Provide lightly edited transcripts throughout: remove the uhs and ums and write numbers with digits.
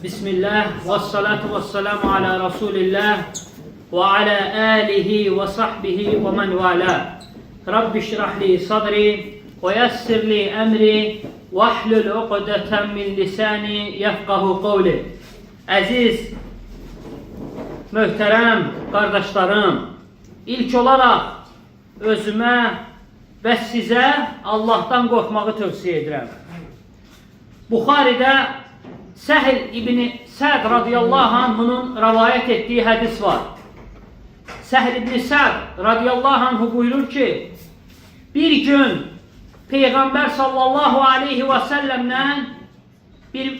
Bismillah ve salatu ve selamu ala Resulillah ve ala alihi ve sahbihi ve men vala. Rabbi şrahli sadri ve yessirli emri ve ahlul uqdeten min lisani yefqahu qavli. Əziz, möhtərəm qardaşlarım, ilk olaraq özümə və sizə Allahdan qorxmağı tövsiyə edirəm. Buxaridə Səhl İbn Səd radiyallahu anhunun rəvayət etdiyi hədis var. Səhl İbn Səd radiyallahu anhu buyurur ki, bir gün Peyğəmbər sallallahu aleyhi və səlləmlə bir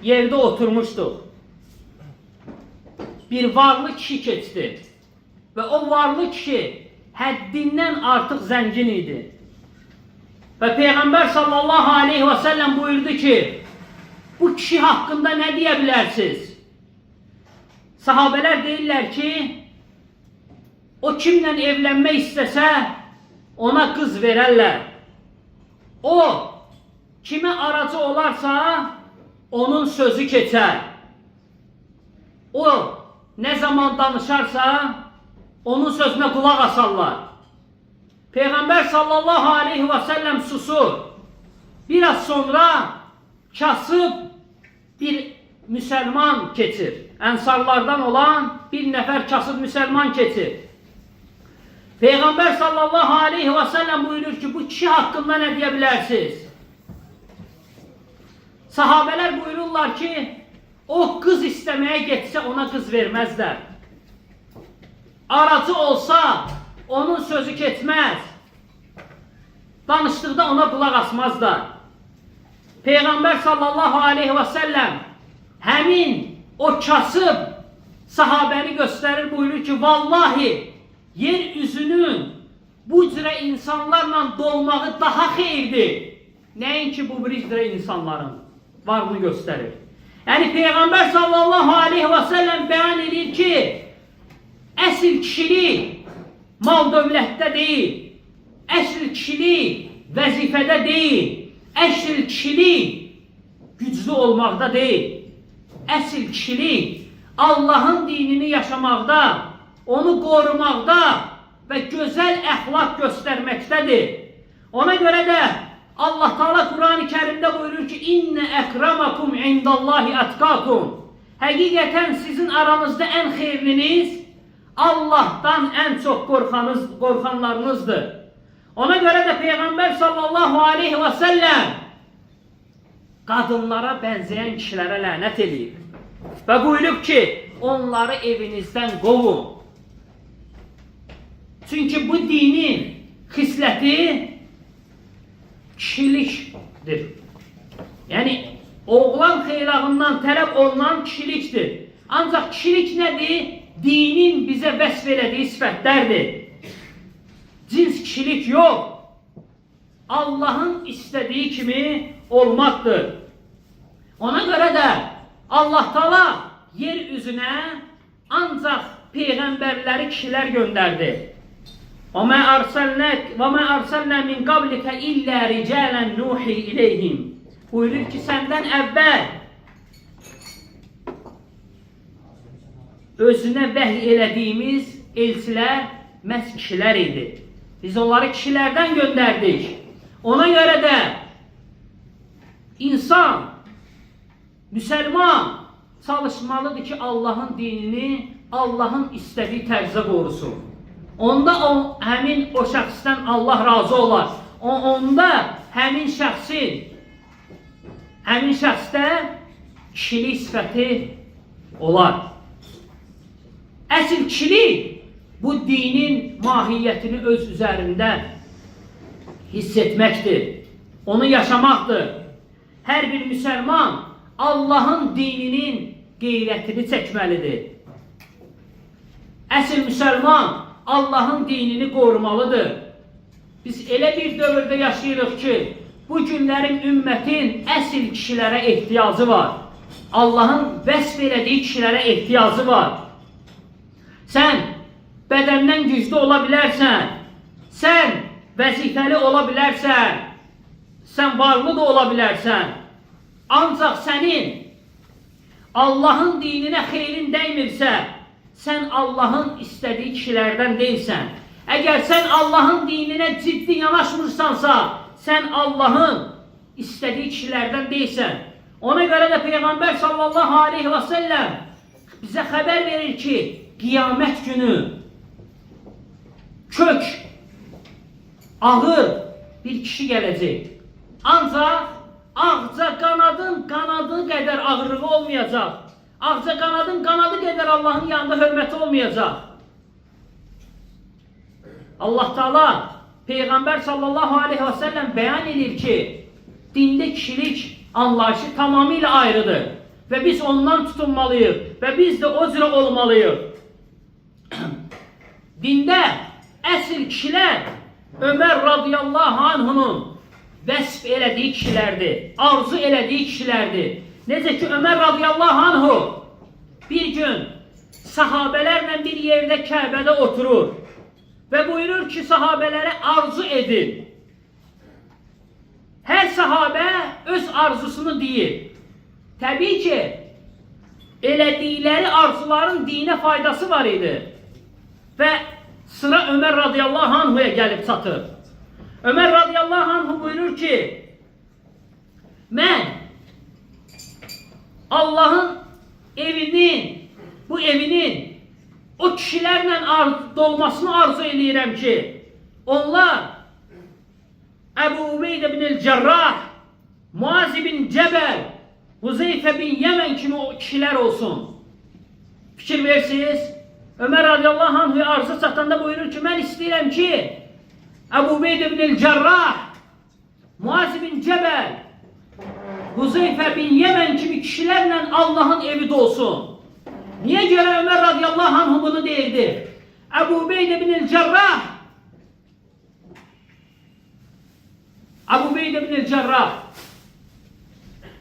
yerdə oturmuşduq. Bir varlı kişi keçdi və o varlı kişi həddindən artıq zəngin idi. Və Peyğəmbər sallallahu aleyhi və səlləm buyurdu ki, bu kişi haqqında nə deyə bilərsiniz? Sahabələr deyirlər ki, o kimlə evlənmək istəsə, ona qız verərlər. O, kimə aracı olarsa, onun sözü keçər. O, nə zaman danışarsa, onun sözünə qulaq asarlar. Peyğəmbər sallallahu aleyhi və səlləm susur. Biraz sonra kasıb bir müsəlman keçir. Ənsarlardan olan bir nəfər kasıb müsəlman keçir. Peyğəmbər sallallahu aleyhi və səlləm buyurur ki, bu kişi haqqında nə deyə bilərsiniz? Sahabələr buyururlar ki, o qız istəməyə getsə ona qız verməzlər. Aracı olsa onun sözü keçməz. Danışdıqda ona qulaq asmazlar. Peyğəmbər sallallahu aleyhi və səlləm həmin o kasıb sahabəni göstərir, buyurur ki, vallahi yer üzünün bu cürə insanlarla dolmağı daha xeyirdir. Nəinki bu bir cürə insanların varını göstərir. Yəni Peyğəmbər sallallahu aleyhi və səlləm bəyan edir ki, əsl kişilik mal dövlətdə deyil, əsl kişilik vəzifədə deyil, əsl kişilik güclü olmaqda deyil, əsl kişilik Allahın dinini yaşamaqda, onu qorumaqda və gözəl əxlaq göstərməkdədir. Ona görə də Allah Teala Quran-ı Kərimdə buyurur ki, İnnə əkramakum indallahi ətqakum. Həqiqətən sizin aranızda ən xeyirliniz Allahdan ən çox qorxanlarınızdır. Ona görə də Peyğəmbər sallallahu aleyhi və səlləm qadınlara bənzəyən kişilərə lənət edib və buyurub ki, onları evinizdən qovun. Çünki bu dinin xisləti kişilikdir. Yəni, oğlan xeylağından tələb olunan kişilikdir. Ancaq kişilik nədir? Dinin bizə vəsf elədiyi sifətlərdir. Cins kişilik yox. Allahın istədiyi kimi olmaqdır. Ona görə də Allah Teala yer üzünə ancaq peyğəmbərləri kişilər göndərdi. وَمَا أَرْسَلْنَا مِنْ قَبْلِكَ إِلَّا رِجَالًا نُوحِي إِلَيْهِمْ Buyurur ki, səndən əvvəl özünə vəhy elədiyimiz elçilər məhz kişilər idi. Biz onları kişilərdən göndərdik. Ona görə də insan, müsəlman çalışmalıdır ki, Allahın dinini Allahın istədiyi tərzə qorusun. Onda həmin o şəxsdən Allah razı olar. Onda həmin şəxsdə kişilik sifəti olar. Əsl kişilik bu dinin mahiyyətini öz üzərində hiss etməkdir. Onu yaşamaqdır. Hər bir müsəlman Allahın dininin qeyrətini çəkməlidir. Əsl müsəlman Allahın dinini qorumalıdır. Biz elə bir dövrdə yaşayırıq ki, bu günlərin ümmətin əsl kişilərə ehtiyacı var. Allahın vəsf elədiyi kişilərə ehtiyacı var. Sən bədəndən güclü ola bilərsən, sən vəzifəli ola bilərsən, sən varlı da ola bilərsən. Ancaq sənin Allahın dininə xeyrin dəymirsə, sən Allahın istədiyi kişilərdən deyilsən. Əgər sən Allahın dininə ciddi yanaşmırsansa, sən Allahın istədiyi kişilərdən deyilsən. Ona görə də Peyğəmbər sallallahu aleyhi və səlləm bizə xəbər verir ki, qiyamət günü kök, ağır bir kişi gələcək. Ancaq ağca qanadın qanadı qədər ağırlığı olmayacaq. Ağca qanadın qanadı qədər Allahın yanında hörməti olmayacaq. Allah Teala Peyğəmbər sallallahu aleyhi və səlləm bəyan edir ki, dində kişilik anlayışı tamamilə ayrıdır. Və biz ondan tutunmalıyıq və biz də o cürə olmalıyıq. Dində əsl kişilər Ömər radiyallahu anhunun vəsf elədiyi kişilərdir, arzu elədiyi kişilərdir. Necə ki, Ömər radiyallahu anhu bir gün sahabələrlə bir yerdə Kəbədə oturur və buyurur ki, sahabələrə arzu edin. Hər sahabə öz arzusunu deyir. Təbii ki, elədikləri arzuların dinə faydası var idi. Və sıra Ömər radiyallahu anhuya gəlib çatır. Ömər radiyallahu anhu buyurur ki, mən Allahın evinin, bu evinin o kişilərlə dolmasını arzu edirəm ki, onlar Əbu Ubeydə bin el-Cərrah, Muaz bin Cəbəl, Huzeyfə bin Yəmən kimi o kişilər olsun. Fikir versiniz, Ömər radiyallahu anhuya arzu çatanda buyurur ki, mən istəyirəm ki, Əbu Ubeydə bin el-Cərrah, Muaz bin Cəbəl, Huzeyfə bin Yəmən kimi kişilərlə Allahın evi dolsun. Niyə görə Ömər radiyallahu anhu bunu deyirdi? Əbu Ubeydə bin el-Cərrah, Əbu Ubeydə bin el-Cərrah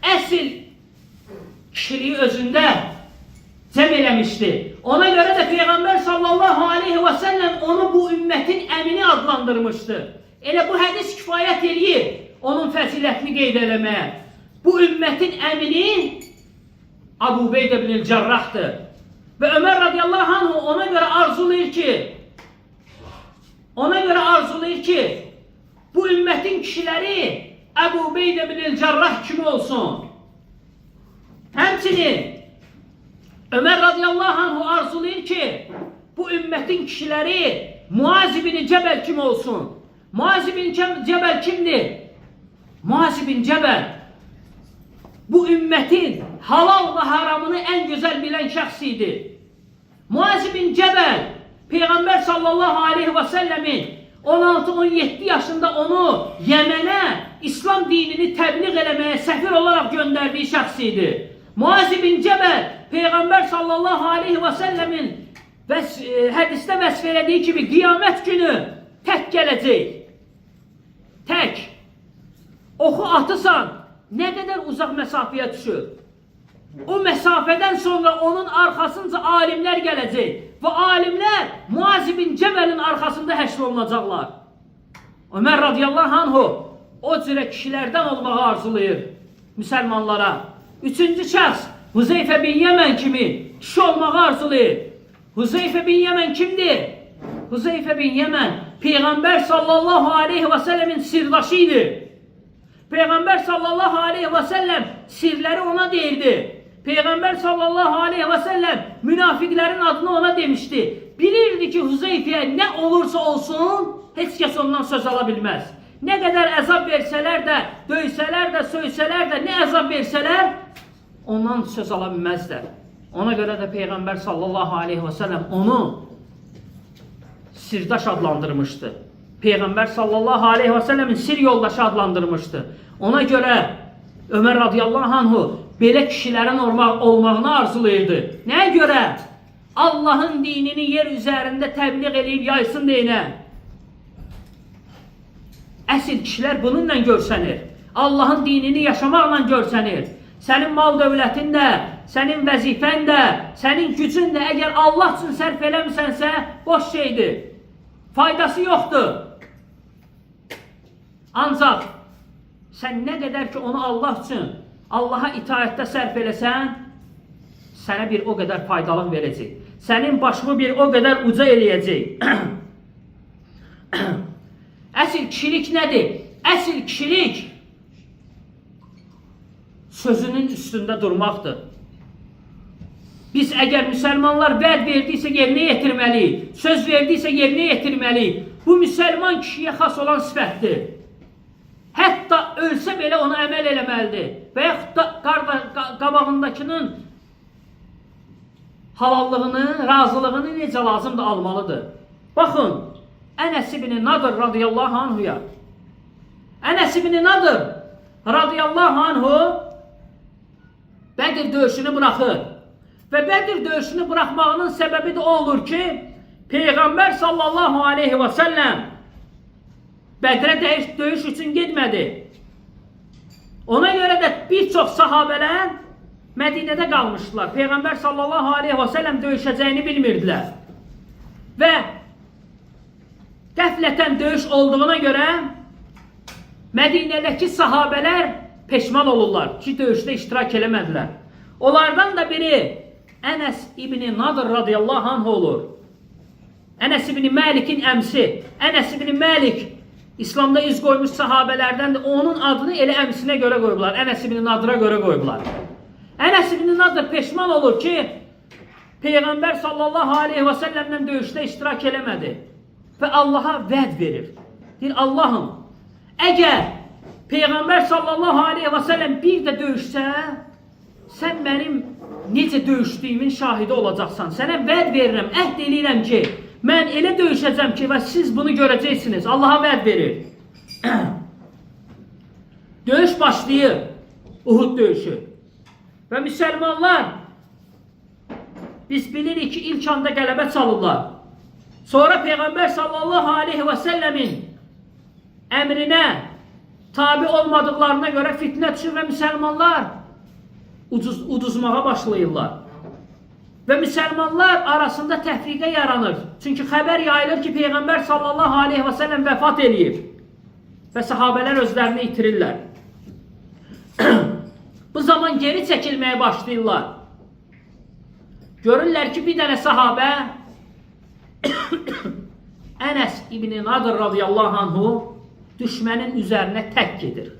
əsl kişiliyi özündə cəm eləmişdi. Ona görə də Peyğəmbər sallallahu aleyhi və səlləm onu bu ümmətin əmini adlandırmışdı. Elə bu hədis kifayət eləyir onun fəzilətini qeyd eləməyə. Bu ümmətin əmini Əbu Ubeydə bin el-Cərrahdır. Və Ömər radiyallahu anhu ona görə arzulayır ki, bu ümmətin kişiləri Əbu Ubeydə bin el-Cərrah kimi olsun. Həmçinin Ömər radiyallahu anhu arzulayır ki, bu ümmətin kişiləri Muaz bin Cəbəl kimi olsun. Muaz bin Cəbəl kimdir? Muaz bin Cəbəl bu ümmətin halal və haramını ən gözəl bilən şəxs idi. Muaz bin Cəbəl Peyğəmbər sallallahu aleyhi və səlləmin 16-17 yaşında onu Yəmənə İslam dinini təbliğ eləməyə səfir olaraq göndərdiyi şəxs idi. Muaz bin Cəbəl Peyğəmbər sallallahu aleyhi və səlləmin hədisdə vəsf elədiyi kimi qiyamət günü tək gələcək. Tək. Oxu atısan, nə qədər uzaq məsafəyə düşür. O məsafədən sonra onun arxasınca alimlər gələcək. Və alimlər Muaz bin Cəbəlin arxasında həşr olunacaqlar. Ömər radiyallahu anhu o cürə kişilərdən olmağı arzulayır müsəlmanlara. Üçüncü şəxs Huzeyfə bin Yəmən kimi kişi olmağı arzulayır. Huzeyfə bin Yəmən kimdir? Huzeyfə bin Yəmən Peyğəmbər sallallahu aleyhi və səlləmin sirdaşı idi. Peyğəmbər sallallahu aleyhi və səlləm sirləri ona deyirdi. Peyğəmbər sallallahu aleyhi və səlləm münafiqlərin adını ona demişdi. Bilirdi ki, Huzeyfəyə nə olursa olsun, heç kəs ondan söz ala bilməz. Nə qədər əzab versələr də, döysələr də, söysələr də, nə əzab versələr, ondan söz ala bilməzlər. Ona görə də Peyğəmbər sallallahu aleyhi və səlləm onu sirdaş adlandırmışdı. Peyğəmbər sallallahu aleyhi və səlləmin sir yoldaşı adlandırmışdı. Ona görə Ömər radiyallahu anhu belə kişilərin olmağını arzulayırdı. Nəyə görə? Allahın dinini yer üzərində təbliğ eləyib yaysın deyinə. Əsl kişilər bununla görsənir. Allahın dinini yaşamaqla görsənir. Sənin mal dövlətin də, sənin vəzifən də, sənin gücün də əgər Allah üçün sərf eləmisənsə, boş şeydir. Faydası yoxdur. Ancaq sən nə qədər ki onu Allah üçün, Allaha itaətdə sərf eləsən, sənə bir o qədər faydalıq verəcək. Sənin başını bir o qədər uca eləyəcək. Əsl kişilik nədir? Əsl kişilik sözünün üstündə durmaqdır. Biz əgər müsəlmanlar vəd verdiysə yerinə yetirməliyik, söz verdiysə yerinə yetirməliyik. Bu müsəlman kişiyə xas olan sifətdir. Hətta ölsə belə ona əməl eləməlidir. Və yaxud da qabağındakının halallığını, razılığını necə lazımdır almalıdır. Baxın, Ənəs ibn Nadir radiyallahu anhuya. Ənəs ibn Nadir radiyallahu anhu Bədir döyüşünü buraxır. Və Bədir döyüşünü buraxmağının səbəbi də o olur ki, Peyğəmbər sallallahu aleyhi və səlləm Bədrə döyüş üçün getmədi. Ona görə də bir çox sahabələr Mədinədə qalmışdılar. Peyğəmbər sallallahu aleyhi və səlləm döyüşəcəyini bilmirdilər. Və qəflətən döyüş olduğuna görə Mədinədəki sahabələr peşman olurlar ki, döyüşdə iştirak eləmədilər. Onlardan da biri Ənəs ibn Nadir radiyallahu anh olur. Ənəs ibn Məlikin əmsi. Ənəs ibn Məlik İslamda iz qoymuş sahabələrdən də onun adını elə əmsinə görə qoyublar. Ənəs ibn Nadir'a görə qoyublar. Ənəs ibn Nadir peşman olur ki, Peyğəmbər sallallahu aleyhi və səlləmlə döyüşdə iştirak eləmədi. Və Allaha vəd verir. Deyir, Allahım, əgər Peyğəmbər sallallahu aleyhi və səlləm bir də döyüşsə, sən mənim necə döyüşdüyümün şahidi olacaqsan. Sənə vəd verirəm, əhd eləyirəm ki, mən elə döyüşəcəm ki, və siz bunu görəcəksiniz. Allaha vəd verir. Döyüş başlayır. Uhud döyüşü. Və müsəlmanlar, biz bilirik ki, ilk anda qələbə çalırlar. Sonra Peyğəmbər sallallahu aleyhi və səlləmin əmrinə tabi olmadıqlarına görə fitnə düşür və müsəlmanlar uduzmağa başlayırlar. Və müsəlmanlar arasında təfriqə yaranır. Çünki xəbər yayılır ki, Peyğəmbər sallallahu aleyhi və səlləm vəfat eləyib. Və sahabələr özlərini itirirlər. Bu zaman geri çəkilməyə başlayırlar. Görürlər ki, bir dənə sahabə Ənəs ibn Nadir radiyallahu anhu düşmənin üzərinə tək gedir.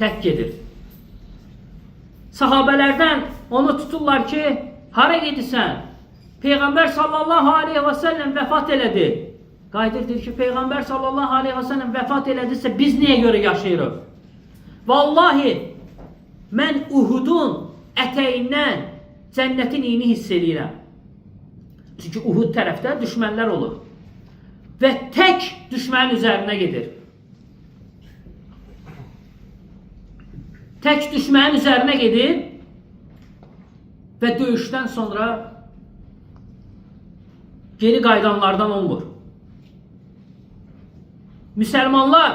Tək gedir. Sahabələrdən onu tuturlar ki, hara gedirsən? Peyğəmbər sallallahu aleyhi və səlləm vəfat elədi. Qayıdır ki, Peyğəmbər sallallahu aleyhi və səlləm vəfat elədirsə biz niyə görə yaşayırıq? Vallahi, mən Uhudun ətəyindən cənnətin iyini hiss edirəm. Çünki Uhud tərəfdə düşmənlər olur. Və tək düşmənin üzərinə gedir. Tək düşmənin üzərinə gedir və döyüşdən sonra geri qayıdanlardan olmur. Müsəlmanlar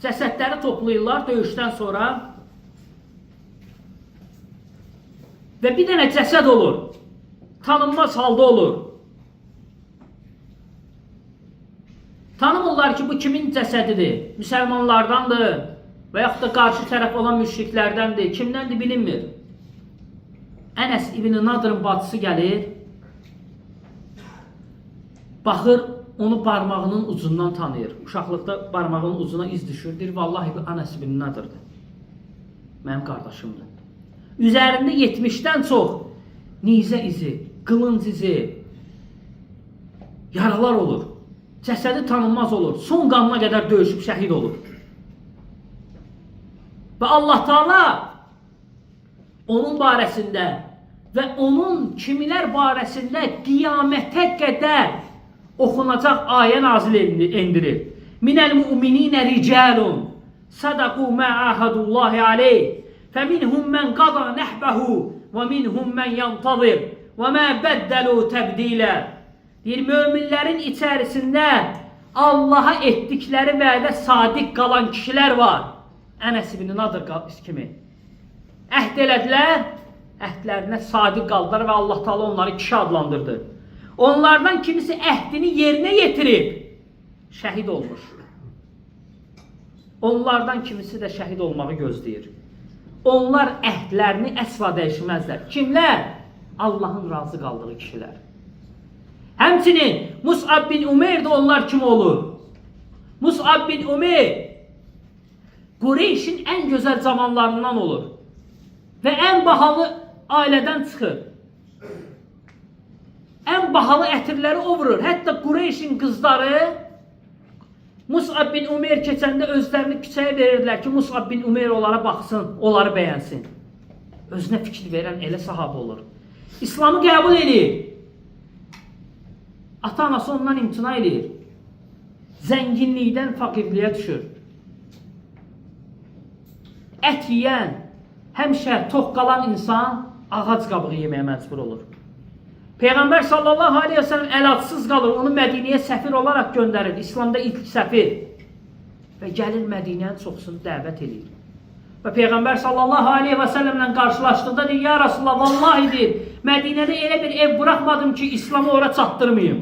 cəsədləri toplayırlar döyüşdən sonra və bir dənə cəsəd olur. Tanınmaz halda olur. Tanımırlar ki, bu kimin cəsədidir? Müsəlmanlardandır və yaxud da qarşı tərəf olan müşriklərdəndir. Kimdəndir bilinmir. Ənəs ibn Nadir'in bacısı gəlir, baxır, onu barmağının ucundan tanıyır. Uşaqlıqda barmağının ucuna iz düşür. Deyir, vallahi bu Ənəs ibn Nadir'dir. Mənim qardaşımdır. Üzərində 70-dən çox nizə izi, qılınc izi, yaralar olur. Cəsədi tanınmaz olur. Son qanına qədər döyüşüb şəhid olur. Və Allah Teala onun barəsində və onun kimilər barəsində qiyamətə qədər oxunacaq ayə nazil endirir. Minəl müminə ricalun sadaqu mə ahadullahi aleyh fəminhum mən qada nəhbəhu və minhum mən yantazir və mə bəddəlu təbdilə. Deyir, möminlərin içərisində Allaha etdikləri vədə sadiq qalan kişilər var. Ənəs ibn Nadir kimi. Əhd elədilər, əhdlərinə sadiq qaldılar və Allah Teala onları kişi adlandırdı. Onlardan kimisi əhdini yerinə yetirib, şəhid olmuş. Onlardan kimisi də şəhid olmağı gözləyir. onlar əhdlərini əsla dəyişməzlər. Kimlər? Allahın razı qaldığı kişilər. Həmçinin Mus'ab bin Umeyr də onlar kimi olur. Mus'ab bin Umeyr Qureyşin ən gözəl zamanlarından olur və ən bahalı ailədən çıxır. Ən bahalı ətirləri o vurur. Hətta Qureyşin qızları Mus'ab bin Umeyr keçəndə özlərini küçəyə verirdilər ki, Mus'ab bin Umeyr onlara baxsın, onları bəyənsin. Özünə fikir verən elə sahabə olur. İslamı qəbul edir. Ata-anası ondan imtina edir. Zənginlikdən fakirliyə düşür. Ət yiyən, həmişə tox qalan insan ağac qabığı yeməyə məcbur olur. Peyğəmbər sallallahu aleyhi ve sellem əlacsız qalır, onu Mədinəyə səfir olaraq göndərir. İslamda ilk səfir. Və gəlir Mədinənin çoxsunu dəvət edir. Və Peyğəmbər sallallahu aleyhi ve sellemlə qarşılaşdıqda deyir, ya Rasulullah, vallahi deyir, Mədinədə elə bir ev bıraxmadım ki, İslamı ora çatdırmayım.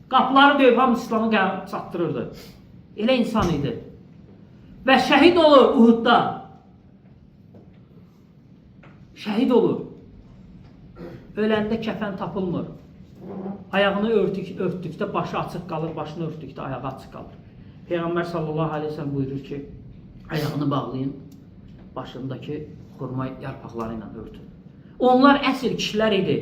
Qapıları döyüb, hamı İslamı çatdırırdı. Elə insan idi. Və şəhid olur Uhudda. Şəhid olur. Öləndə kəfən tapılmır. Ayağını örtdükdə başı açıq qalır, başını örtdükdə ayağı açıq qalır. Peyğəmbər sallallahu aleyhi ve sellem buyurur ki, ayağını bağlayın, başındakı xurma yarpaqları ilə örtün. Onlar əsl kişilər idi.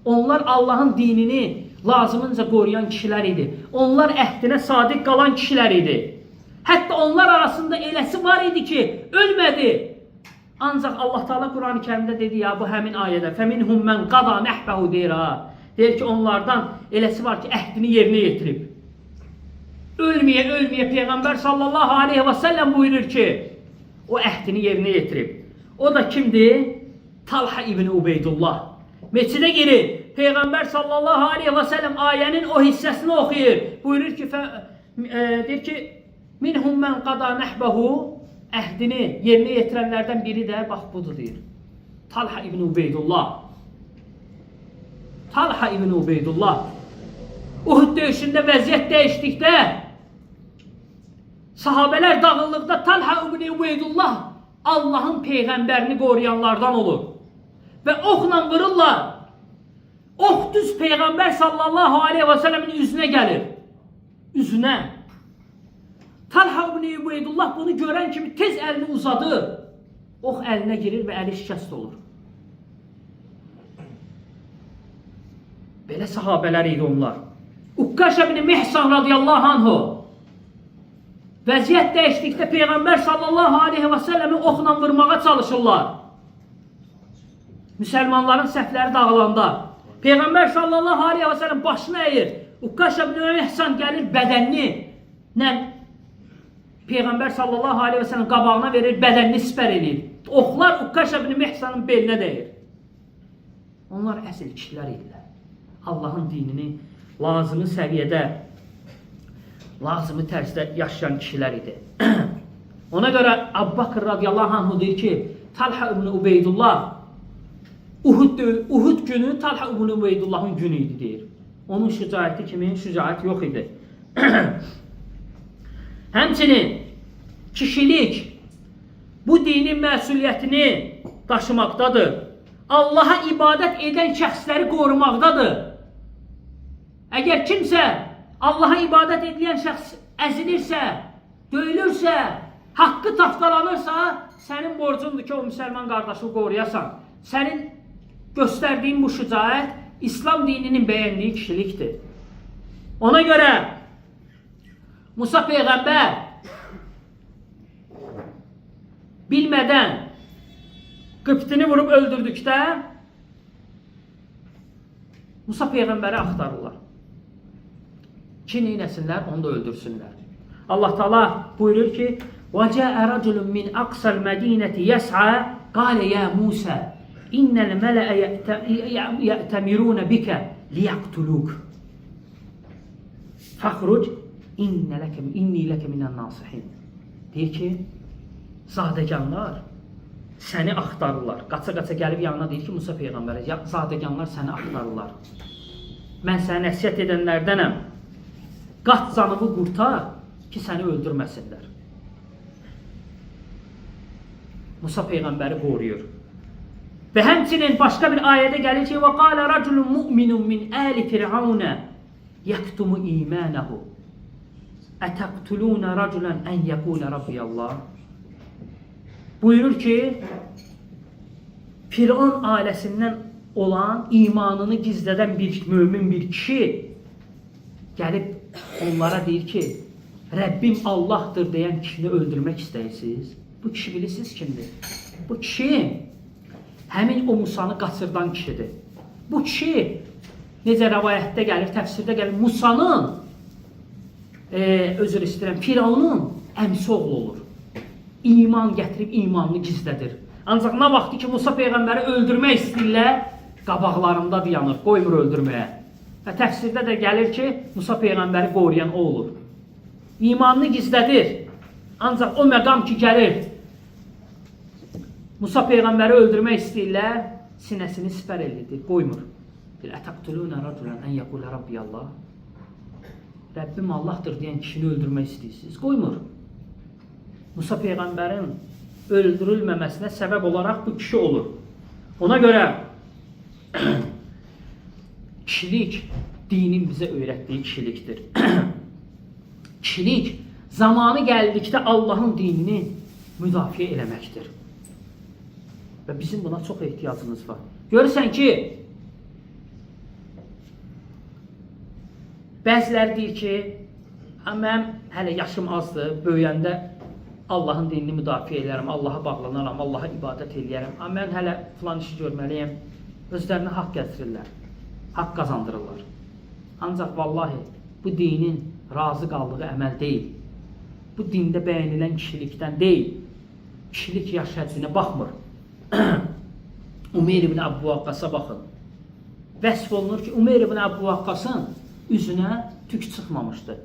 Onlar Allahın dinini lazımınca qoruyan kişilər idi. Onlar əhdinə sadiq qalan kişilər idi. Hətta onlar arasında eləsi var idi ki, ölmədi. Ancaq Allah Teala Quran-ı Kərimdə dedi ya, bu həmin ayədə فَمِنْهُمْ مَنْ قَضَى نَحْبَهُ deyir ha. Deyir ki, onlardan eləsi var ki, əhdini yerinə yetirib. Ölməyə Peyğəmbər sallallahu aleyhi ve sellem buyurur ki, o əhdini yerinə yetirib. O da kimdir? Talha ibn Ubeydullah. Meçidə girir. Peyğəmbər sallallahu aleyhi ve sellem ayənin o hissəsini oxuyur. Buyurur ki, deyir ki, مِنْهُمْ مَنْ قَضَى نَحْبَهُ əhdini yerinə yetirənlərdən biri də bax budur deyir. Talha ibn Ubeydullah. Talha ibn Ubeydullah. Uhud döyüşündə vəziyyət dəyişdikdə, sahabələr dağıldıqda Talha ibn Ubeydullah Allahın peyğəmbərini qoruyanlardan olur. Və oxla vururlar. Ox düz Peyğəmbər sallallahu aleyhi ve sellemin üzünə gəlir. Üzünə. Talha ibn Ubeydullah bunu görən kimi tez əlini uzadır. Ox əlinə girir və əli şikəst olur. Belə sahabələr idi onlar. Ukkaş ibn Mihsan radiyallahu anhu. Vəziyyət dəyişdikdə Peyğəmbər sallallahu aleyhi ve sellemi oxla vurmağa çalışırlar. Müsəlmanların səhvləri dağılanda. Peyğəmbər sallallahu aleyhi ve sellem başını əyir. Ukkaş ibn Mihsan gəlir bədənini Peyğəmbər sallallahu aleyhi ve sellem qabağına verir, bədənini sipər edir. Oxlar Ukkaş ibn Mihsanın belinə dəyir. Onlar əsl kişilər idilər. Allahın dinini lazımı səviyyədə, lazımı tərzdə yaşayan kişilər idi. Ona görə Əbu Bakr radiyallahu anhu deyir ki, Talha ibn Ubeydullah Uhud günü Talha ibn Ubeydullahın günü idi deyir. Onun şücaəti kimi şücaət yox idi. Həmçinin kişilik bu dinin məsuliyyətini daşımaqdadır. Allaha ibadət edən şəxsləri qorumaqdadır. Əgər kimsə Allaha ibadət edən şəxs əzilirsə, döyülürsə, haqqı tapdalanırsa, sənin borcundur ki, o müsəlman qardaşı qoruyasan. Sənin göstərdiyin bu şücaət İslam dininin bəyəndiyi kişilikdir. Ona görə Musa Peyğəmbər bilmədən Qıptini vurub öldürdükdə Musa Peyğəmbəri axtarırlar. Ki neynəsinlər? Onu da öldürsünlər. Allah Teala buyurur ki وَجَاءَ رَجُلٌ مِنْ أَقْصَى الْمَد۪ينَةِ يَسْعَى قَالَ يَا مُوسَى إِنَّ الْمَلَأَ يَأْتَمِرُونَ بِكَ لِيَقْتُلُوكَ فَخْرُجْ İnni ləkə minən nasihin. Deyir ki, zadəganlar səni axtarırlar. Qaça-qaça gəlib yanına deyir ki, Musa Peyğəmbərə, zadəganlar səni axtarırlar. Mən səni nəsiyyət edənlərdənəm. Qaç canımı qurtar ki, səni öldürməsinlər. Musa peyğəmbəri qoruyur. Və həmçinin başqa bir ayədə gəlir ki, وَقَالَ رَجُلٌ مُؤْمِنٌ مِنْ آلِ فِرْعَوْنَ يَكْتُمُ إِيمَانَهُ أَتَقْتُلُونَ رَجُلًا أَنْ يَقُولَ رَبِّيَ اللّٰهِ Buyurur ki, Firavun ailəsindən olan imanını gizlədən bir mömin bir kişi gəlib onlara deyir ki, Rəbbim Allah'tır deyən kişini öldürmək istəyirsiniz. Bu kişi bilirsiniz kimdir? Bu kişi həmin o Musanı qaçırdan kişidir. Bu kişi necə rəvayətdə gəlir, təfsirdə gəlir, Musanın özür istəyirəm, Firavunun əmsi oğlu olur. İman gətirib imanını gizlədir. Ancaq nə vaxtı ki Musa peyğəmbəri öldürmək istəyirlər, qabaqlarında dayanır, qoymur öldürməyə. Və təfsirdə də gəlir ki, Musa peyğəmbəri qoruyan o olur. İmanını gizlədir. Ancaq o məqam ki gəlir, Musa peyğəmbəri öldürmək istəyirlər, sinəsini sipər elədir, qoymur. Ətəqtulunə rəculən ən yəqulə Rabbiyallah. Rəbbim Allah'tır deyən kişini öldürmək istəyirsiniz, qoymur. Musa peyğəmbərin öldürülməməsinə səbəb olaraq bu kişi olur. Ona görə kişilik dinin bizə öyrətdiyi kişilikdir. Kişilik zamanı gəldikdə Allah'ın dinini müdafiə eləməkdir. Və bizim buna çox ehtiyacımız var. Görürsən ki, bəziləri deyir ki, mən hələ yaşım azdır, böyüyəndə Allah'ın dinini müdafiə edərəm, Allah'a bağlanaram, Allah'a ibadət edərəm. Mən hələ filan işi görməliyəm. Özlərinə haqq gətirirlər, haqq qazandırırlar. Ancaq vallahi bu dinin razı qaldığı əməl deyil. Bu dində bəyənilən kişilikdən deyil. Kişilik yaş həddinə baxmır. Umeyr ibn Əbu Vaqqasa baxın. Vəsf olunur ki, Umeyr ibn Əbu Vaqqasın üzünə tük çıxmamışdı.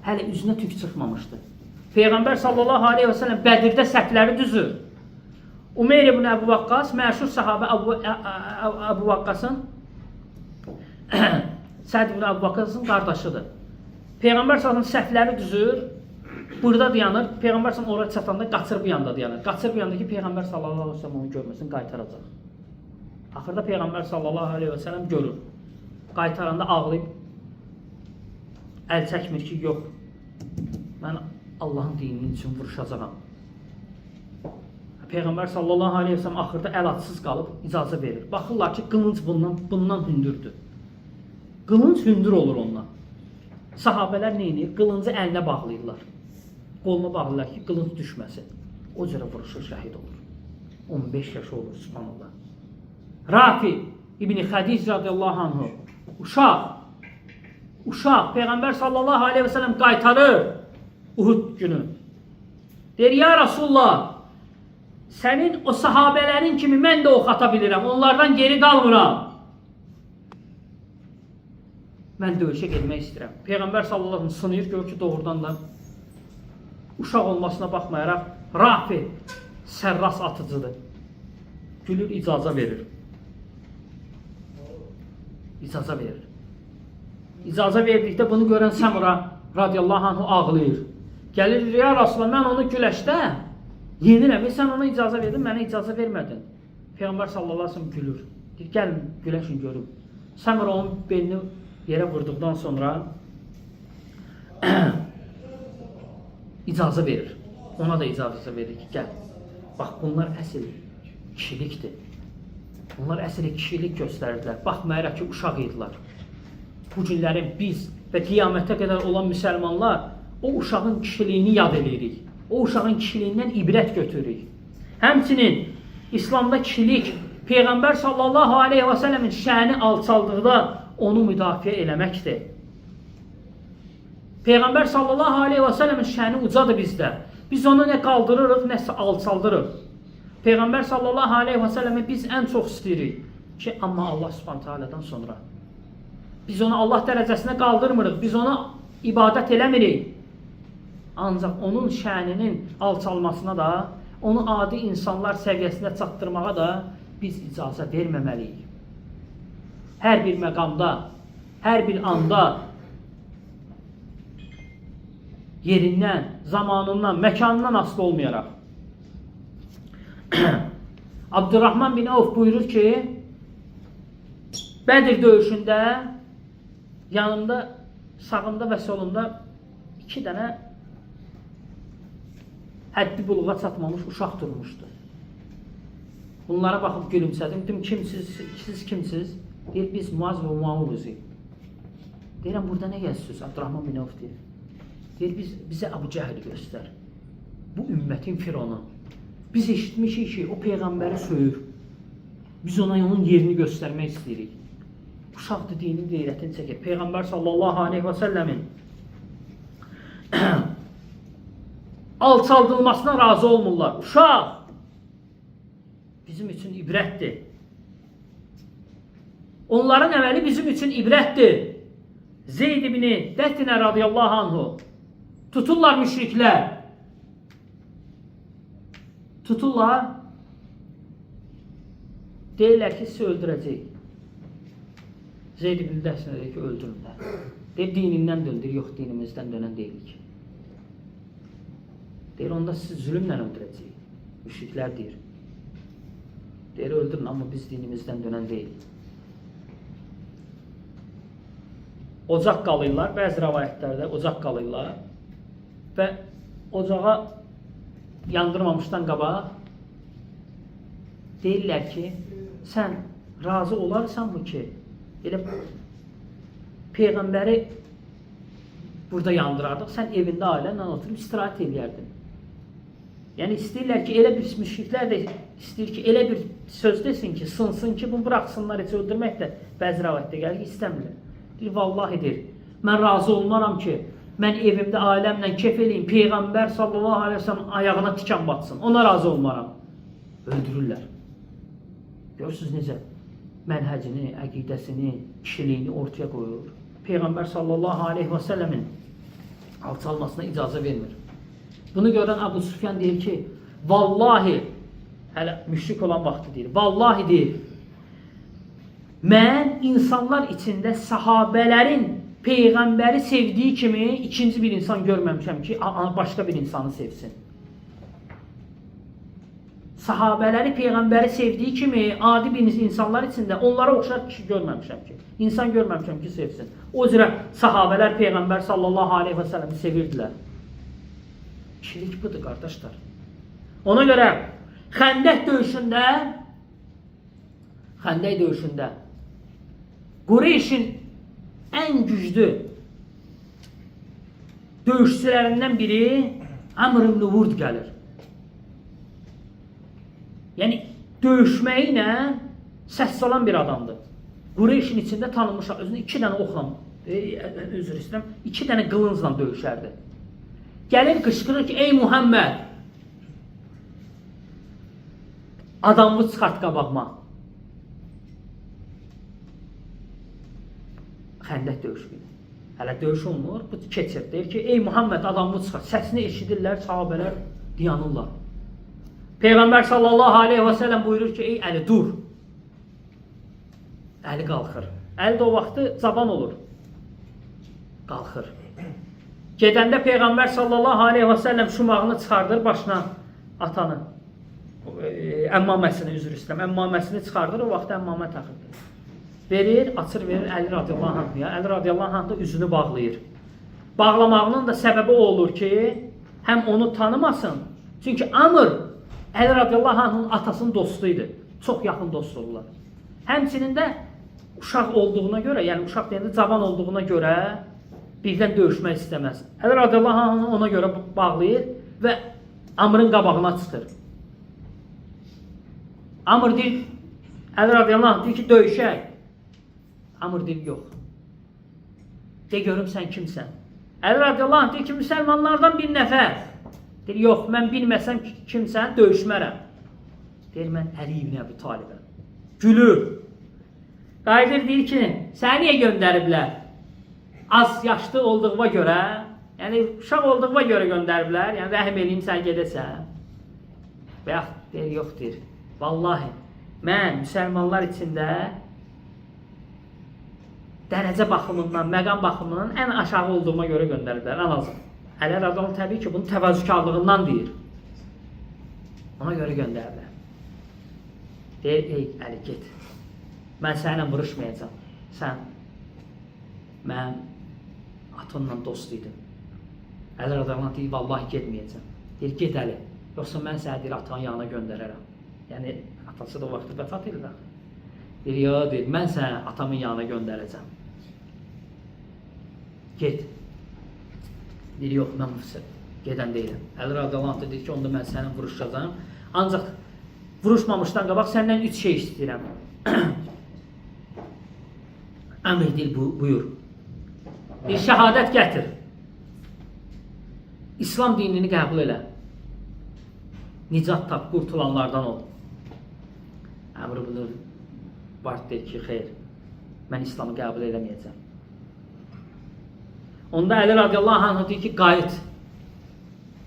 Hələ üzünə tük çıxmamışdı. Peyğəmbər sallallahu aleyhi və səlləm Bədirdə səhvləri düzür. Umeyr ibn Əbu Vaqqas, məşhur sahabə Əbu Vaqqasın Səd ibn Əbu Vaqqasın qardaşıdır. Peyğəmbər sallallahu səhvləri düzür, burada dayanır. Peyğəmbər sallallahu oraya çatanda qaçır bu yanda dayanır. Qaçır bu yanda ki, Peyğəmbər sallallahu aleyhi və səlləm onu görməsin, qaytaracaq. Axırda Peyğəmbər sallallahu aleyhi və səlləm görür. Qaytaranda ağlayıb, əl çəkmir ki, yox, mən Allah'ın dininin üçün vuruşacağam. Peyğəmbər sallallahu aleyhi və səlləm axırda əl atsız qalıb, icazə verir. Baxırlar ki, qılınc bundan hündürdür. Qılınc hündür olur ondan. Sahabələr nə edir? Qılıncı əlinə bağlayırlar. Qoluna bağlayırlar ki, qılınc düşməsin. O cürə vuruşur, şəhid olur. 15 yaşı olur, subhanallah. Rafi İbn Xədic radiyallahu anhu, uşaq, Peyğəmbər sallallahu aleyhi və səlləm qaytarır Uhud günü. Deyir, ya Rasulullah, sənin o sahabələrin kimi mən də ox ata bilirəm, onlardan geri qalmıram. Mən döyüşə getmək istəyirəm. Peyğəmbər sallallahu aleyhi və səlləm sınıyır, gör ki, doğrudan da uşaq olmasına baxmayaraq Rafi sərras atıcıdır. Gülür, icazə verir. İcazə verir. İcazə verdikdə bunu görən Səmura radiyallahu anhu ağlayır. Gəlir, ya Rasulullah, mən onu güləşdə yenirəm. Sən ona icazə verdin, mənə icazə vermədin. Peyğəmbər sallallahu aleyhi ve sellem gülür. Deyir, gəlin, güləşin görüm. Səmura onun belini yerə vurduqdan sonra icazə verir. Ona da icazə verir ki, gəl. Bax, bunlar əsl kişilikdir. Bunlar əsl kişilik göstərirdilər. Baxmayaraq ki, uşaq idilər. Bu günlərin biz və qiyamətə qədər olan müsəlmanlar o uşağın kişiliyini yad edirik. O uşağın kişiliyindən ibrət götürürük. Həmçinin İslamda kişilik Peyğəmbər sallallahu aleyhi və səlləmin şəni alçaldıqda onu müdafiə eləməkdir. Peyğəmbər sallallahu aleyhi və səlləmin şəni ucadır bizdə. Biz onu nə qaldırırıq, nəsə alçaldırıq. Peyğəmbər sallallahu aleyhi və səlləmi biz ən çox istəyirik ki, amma Allah subhanahu teala'dan sonra. Biz onu Allah dərəcəsinə qaldırmırıq, biz ona ibadət eləmirik. Ancaq onun şəninin alçalmasına da, onu adi insanlar səviyyəsində çatdırmağa da biz icazə verməməliyik. Hər bir məqamda, hər bir anda yerindən, zamanından, məkanından asılı olmayaraq. Abdurrahman bin Avf buyurur ki, Bədir döyüşündə yanımda, sağımda və solumda 2 dənə həddi buluğa çatmamış uşaq durmuşdu. Bunlara baxıb gülümsədim. Dedim, kimsiz, siz kimsiz? Deyir, biz Muaz və Muavuzuyuq. Deyirəm, burada nə gəzirsiniz? Abdurrahman bin Avf deyir. Deyir, bizə Əbu Cəhli göstər. Bu ümmətin fironu. Biz eşitmişik ki, o Peyğəmbəri söyür. Biz ona onun yerini göstərmək istəyirik. Uşaq dediyinin qeyrətini çəkir. Peyğəmbər sallallahu aleyhi və səlləmin alçaldılmasına razı olmurlar. Uşaq bizim üçün ibrətdir. Onların əməli bizim üçün ibrətdir. Zeyd ibn Dətinə radiyallahu anhu tuturlar müşriklər. Tuturlar. Deyirlər ki, sizi öldürəcək. Zeyd ibn Dətinə deyir ki, öldürürlər. Deyir, dinindən döndür. Yox, dinimizdən dönən deyilik. Deyir, onda sizi zülümlə öldürəcək. Müşriklər deyir. Deyir, öldürün, amma biz dinimizdən dönən deyilik. Ocaq qalırlar, bəzi rəvayətlərdə ocaq qalırlar və ocağa yandırmamışdan qabaq deyirlər ki, sən razı olarsanmı ki, elə Peyğəmbəri burada yandırardıq, sən evində ailənlə oturub istirahət edərdin. Yəni istəyirlər ki, elə bir müşriklər də istəyir ki, elə bir söz desin ki, sınsın ki, bunu bıraxsınlar, heç öldürmək də bəzi rəvayətdə gəlir ki, istəmirlər. Deyir, vallahi deyir, mən razı olmaram ki, mən evimdə ailəmlə kef eləyim, Peyğəmbər sallallahu aleyhi ve sellem ayağına tikan batsın, ona razı olmaram. Öldürürlər. Görürsünüz necə mənhəcini, əqidəsini, kişiliyini ortaya qoyur. Peyğəmbər sallallahu aleyhi ve sellemin alçalmasına icazə vermir. Bunu görən Əbu Süfyan deyir ki, vallahi, hələ müşrik olan vaxtı deyir, vallahi deyir, mən insanlar içində sahabələrin Peyğəmbəri sevdiyi kimi ikinci bir insan görməmişəm ki, başqa bir insanı sevsin. Sahabələri Peyğəmbəri sevdiyi kimi adi bir insanlar içində onlara oxşar kişi görməmişəm ki, insan görməmişəm ki, sevsin. O cürə sahabələr Peyğəmbər sallallahu aleyhi və səlləmi sevirdilər. Kişilik budur, qardaşlar. Ona görə Xəndək döyüşündə Qureyşin ən güclü döyüşçülərindən biri Əmr ibn Vurd gəlir. Yəni, döyüşməyi ilə səs salan bir adamdır. Qureyşin içində tanınmış, özünü 2 dənə oxla, özür istəyirəm, 2 dənə qılıncla döyüşərdi. Gəlir, qışqırır ki, ey Muhammed, adamı çıxart qabağıma. Xəndək döyüşü. Hələ döyüş olmur, bu keçir. Deyir ki, ey Muhammed, adamı çıxart. Səsini eşidirlər, sahabələr dayanırlar. Peyğəmbər sallallahu aleyhi və səlləm buyurur ki, ey Əli, dur. Əli qalxır. Əli də o vaxtı cavan olur. Qalxır. Gedəndə Peyğəmbər sallallahu aleyhi və səlləm şumağını çıxardır başına atanı. Əmmaməsini, üzr istəyirəm, əmmaməsini çıxardır, o vaxt əmmamə taxırdı. Verir, açır verir Əli radiyallahu anh'a. Əli radiyallahu anh da üzünü bağlayır. Bağlamağının da səbəbi o olur ki, həm onu tanımasın. Çünki Amr Əli radiyallahu anh'ın atasının dostuydu. Çox yaxın dost olurlar. Həmçinin də uşaq olduğuna görə, yəni uşaq deyəndə cavan olduğuna görə birdən döyüşmək istəməz. Əli radiyallahu anh'ı ona görə bağlayır və Amr'ın qabağına çıxır. Amr deyir, Əli radiyallahu anh deyir ki, döyüşək. Amr deyir, yox. De görüm sən kimsən? Əli radiyallahu anh deyir ki, müsəlmanlardan bir nəfər. Deyir, yox, mən bilməsəm kimsən, döyüşmərəm. Deyir, mən Əli ibn Əbi Talibəm. Gülür. Qayıdır, deyir ki, səni niyə göndəriblər? Az yaşlı olduğuma görə, yəni uşaq olduğuma görə göndəriblər, yəni rəhim eləyim sən gedəsən. Və yaxud deyir, yox deyir. Vallahi, mən müsəlmanlar içində dərəcə baxımından, məqam baxımından ən aşağı olduğuma görə göndəriblər, ən azı. Əli radiyallahu təbii ki, bunu təvazükarlığından deyir. Ona görə göndərirlər. Deyir, ey Əli, get. Mən səninlə vuruşmayacam. Sən mənim atonla dost idin. Əli radiyallahu deyir, vallahi getməyəcəm. Deyir, get Əli. Yoxsa mən səni deyir, atanın yanına göndərərəm. Yəni, atası da o vaxtı vəfat edir. Deyir, ya, deyir, mən səni atamın yanına göndərəcəm. Get. Deyir, yox, mən gedən deyiləm. Əli radiyallahu deyir ki, onda mən səni vuruşacağım. Ancaq vuruşmamışdan qabaq səndən 3 şey istəyirəm. Əmr deyil, buyur. Bir şəhadət gətir. İslam dinini qəbul elə. Nicat tap, qurtulanlardan ol. Əmr bunu var deyir ki, xeyr, mən İslamı qəbul eləməyəcəm. Onda Əli radiyallahu anh deyir ki, qayıt.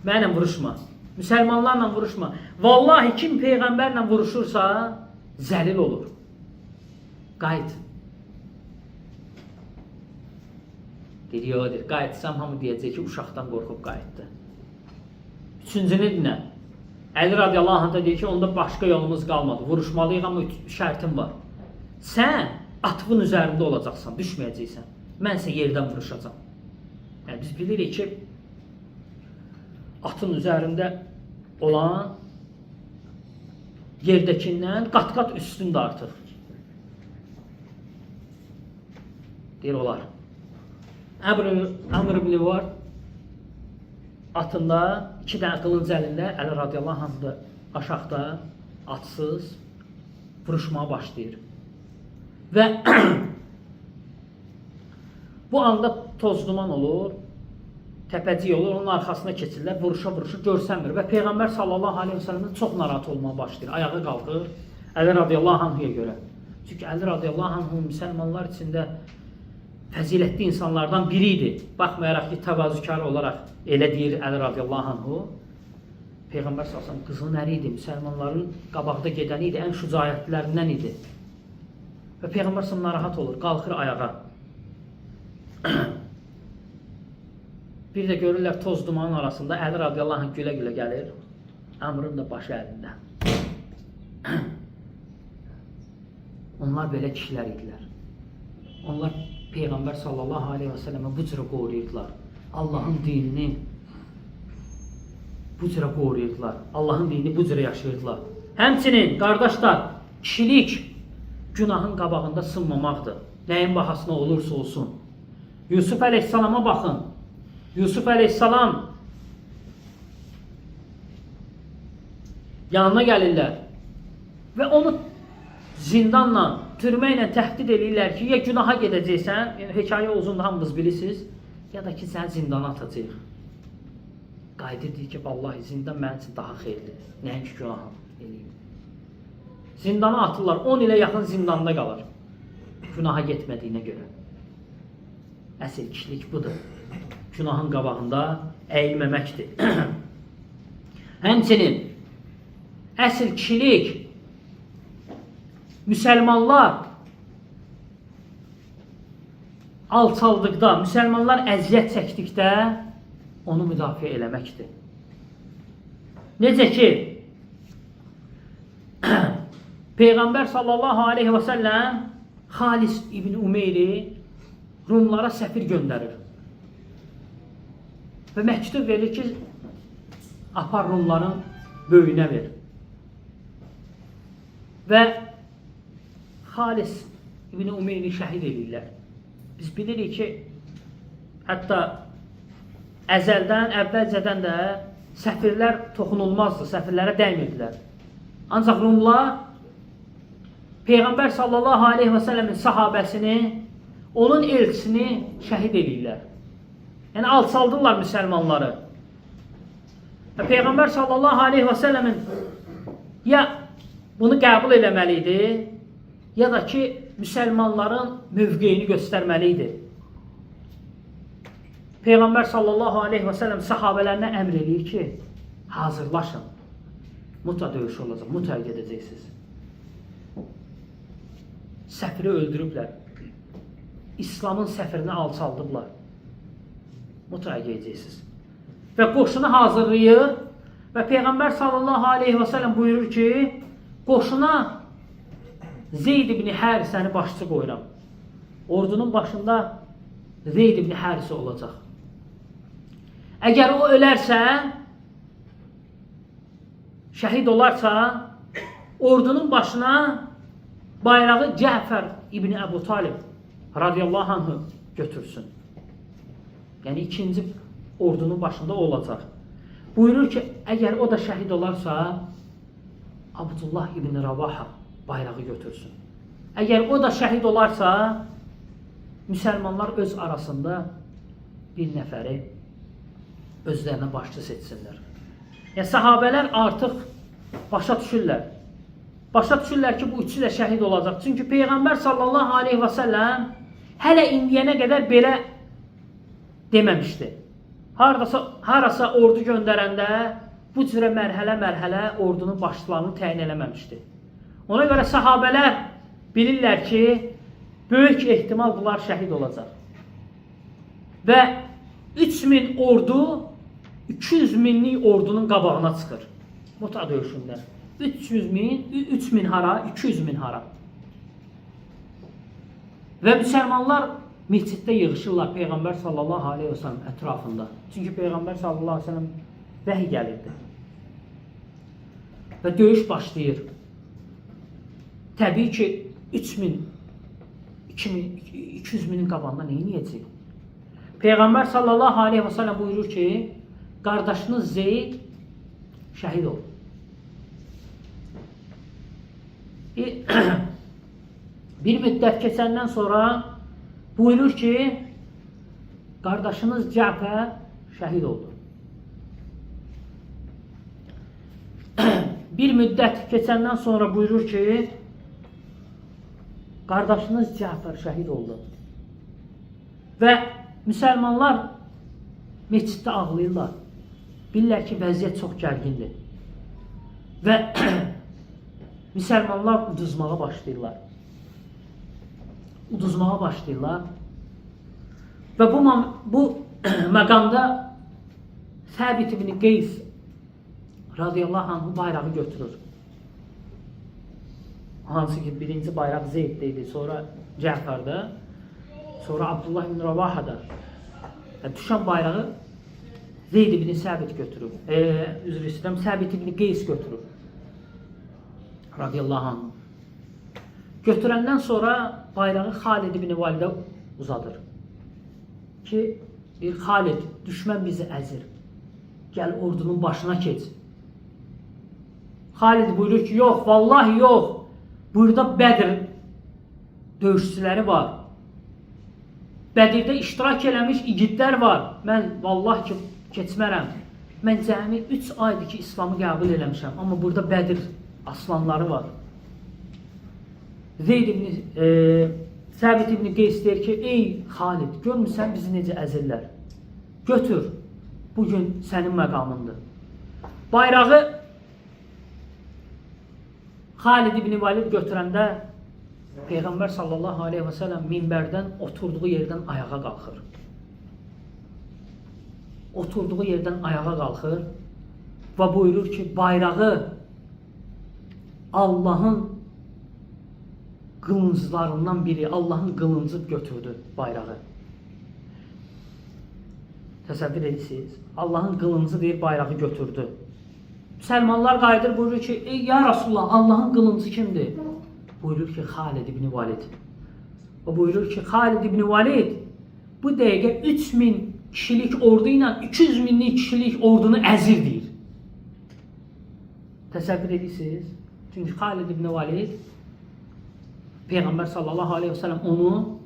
Mənlə vuruşma. Müsəlmanlarla vuruşma. Vallahi kim Peyğəmbərlə vuruşursa, zəlil olur. Qayıt. Deyir, yox, deyir, qayıtsam hamı deyəcək ki, uşaqdan qorxub qayıtdı. Üçüncünü dinlə. Əli radiyallahu anh deyir ki, onda başqa yolumuz qalmadı. Vuruşmalıyıq, amma şərtim var. Sən atığın üzərində olacaqsan, düşməyəcəksən. Mən isə yerdən vuruşacam. Yəni, biz bilirik ki, atın üzərində olan yerdəkindən qat-qat üstündə artır. Deyir, olar. Əmr ibn var atında 2 dənə qılınc əlində, Əli radiyallahu anh da aşağıda, atsız vuruşmağa başlayır. Və bu anda toz duman olur, təpəcik olur, onun arxasına keçirlər, vuruşa-vuruşa görsənmir və Peyğəmbər sallallahu aleyhi ve sellem'in çox narahat olmağa başlayır, ayağa qalxır Əli radiyallahu anh'a görə. Çünki Əli radiyallahu anh müsəlmanlar içində fəzilətli insanlardan biri idi. Baxmayaraq ki, təvazükar olaraq elə deyir Əli radiyallahu anh'u. Peyğəmbər sallallahu aleyhi ve sellem qızın əri idi, müsəlmanların qabaqda gedəni idi, ən şücaətlərindən idi. Və Peyğəmbər sallallahu narahat olur, qalxır ayağa. Bir də görürlər toz dumanın arasında Əli radiyallahu anh gülə-gülə gəlir. Əmrin də başı əlində. Onlar belə kişilər idilər. Onlar Peyğəmbər sallallahu aleyhi ve sellem'e bu cürə qoruyurdular. Allahın dinini bu cürə qoruyurdular. Allahın dinini bu cürə yaşayırdılar. Həmçinin, qardaşlar, kişilik günahın qabağında sınmamaqdır. Nəyin bahasına olursa olsun. Yusuf əleyhissalama baxın. Yusuf əleyhissalam yanına gəlirlər və onu zindanla, türmə ilə təhdid edirlər ki, ya günaha gedəcəksən, yəni hekayə uzundur, hamınız bilirsiniz, ya da ki, səni zindana atacaq. Qayıdır deyir ki, vallahi zindan mənim üçün daha xeyirlidir. Nəinki günahı eləyim. Zindana atırlar, 10 ilə yaxın zindanda qalır. Günaha getmədiyinə görə. Əsl kişilik budur. Günahın qabağında əyilməməkdir. Həmçinin, əsl kişilik müsəlmanlar alçaldıqda, müsəlmanlar əziyyət çəkdikdə onu müdafiə eləməkdir. Necə ki, Peyğəmbər sallallahu aleyhi ve sellem Xalis ibn Umeyri Rumlara səfir göndərir. Və məktub verir ki, apar Rumların böyüyünə ver. Və Xalis ibn Umeyri şəhid edirlər. Biz bilirik ki, hətta əzəldən, əvvəlcədən də səfirlər toxunulmazdı, səfirlərə dəymirdilər. Ancaq Rumlar Peyğəmbər sallallahu aleyhi ve sellemin sahabəsini, onun elçisini şəhid edirlər. Yəni, alçaldırlar müsəlmanları. Və Peyğəmbər sallallahu aleyhi ve sellemin ya bunu qəbul eləməli idi, ya da ki, müsəlmanların mövqeyini göstərməli idi. Peyğəmbər sallallahu aleyhi ve sellem sahabələrinə əmr edir ki, hazırlaşın. Muta döyüşü olacaq, mutaya gedəcəksiniz. Səfiri öldürüblər. İslamın səfirini alçaldıblar. Mutaya gedəcəksiniz. və qoşunu hazırlayır və Peyğəmbər sallallahu aleyhi və səlləm buyurur ki, qoşuna Zeyd ibn Harisəni başçı qoyuram. Ordunun başında Zeyd ibn Harisi olacaq. Əgər o ölərsə, şəhid olarsa, ordunun başına bayrağı Cəfər ibn Əbu Talib radiyallahu anhü götürsün. Yəni ikinci ordunun başında olacaq. Buyurur ki, əgər o da şəhid olarsa, Abdullah ibn Ravaha bayrağı götürsün. Əgər o da şəhid olarsa, müsəlmanlar öz arasında bir nəfəri özlərinə başçı seçsinlər. Yəni, sahabələr artıq başa düşürlər. Başa düşürlər ki, bu üçü də şəhid olacaq. Çünki Peyğəmbər sallallahu aleyhi və səlləm hələ indiyənə qədər belə deməmişdi. Harasa ordu göndərəndə bu cürə mərhələ-mərhələ ordunun başçılarını təyin eləməmişdi. Ona görə sahabələr bilirlər ki, böyük ehtimal bunlar şəhid olacaq. Və 3000 ordu 200 minlik ordunun qabağına çıxır. Muta döyüşündə. 3000 hara, 200 min hara. Və müsəlmanlar məsciddə yığışırlar Peyğəmbər sallallahu aleyhi və səlləm ətrafında. Çünki Peyğəmbər sallallahu aleyhi və səlləm vəhiy gəlirdi. Və döyüş başlayır. Təbii ki, 200 minin qabağında neyi niyəcək? Peyğəmbər sallallahu aleyhi və səlləm buyurur ki, qardaşınız Zeyd şəhid oldu. Bir müddət keçəndən sonra buyurur ki, qardaşınız Cəfər şəhid oldu. Bir müddət keçəndən sonra buyurur ki, qardaşınız Cəfər şəhid oldu. Və müsəlmanlar məsciddə ağlayırlar. Bilirlər ki, vəziyyət çox gərgindir. Və müsəlmanlar uduzmağa başlayırlar. Və bu məqamda Səbit ibn Qeys radiyallahu anh bayrağı götürür. Hansı ki, birinci bayraq Zeyd'də idi, sonra Cəfərdə, sonra Abdullah ibn Ravaha'da. Düşən bayrağı Zeyd ibn Səbit götürür. Üzr istəyirəm, Səbit ibn Qeys götürür. Radiyallahu anh. Götürəndən sonra bayrağı Xalid ibn Validə uzadır. Ki, bir Xalid, düşmən bizi əzir. Gəl ordunun başına keç. Xalid buyurur ki, yox, vallahi yox. Burada Bədir döyüşçüləri var. Bədirdə iştirak eləmiş igidlər var. Mən vallahi ki, keçmərəm. Mən cəmi 3 aydır ki, İslamı qəbul eləmişəm. Amma burada Bədir aslanları var. Səbit ibn Qeys deyir ki, ey Xalid, görmüsən bizi necə əzirlər. Götür, bugün sənin məqamındır. Bayrağı Xalid ibn Valid götürəndə Peyğəmbər sallallahu aleyhi və səlləm minbərdən oturduğu yerdən ayağa qalxır. Oturduğu yerdən ayağa qalxır və buyurur ki, bayrağı Allahın qılınclarından biri, Allahın qılıncı götürdü bayrağı. Təsəvvür edirsiniz. Allahın qılıncı deyir, bayrağı götürdü. Müsəlmanlar qayıdır, buyurur ki, ey ya Rasulullah, Allahın qılıncı kimdir? Buyurur ki, Xalid ibn Valid. O buyurur ki, Xalid ibn Valid bu dəqiqə 3000 kişilik ordu ilə 200 minlik kişilik ordunu əzir deyir. Təsəvvür edirsiniz. Çünki Xalid ibn Valid Peyğəmbər sallallahu aleyhi və səlləm onu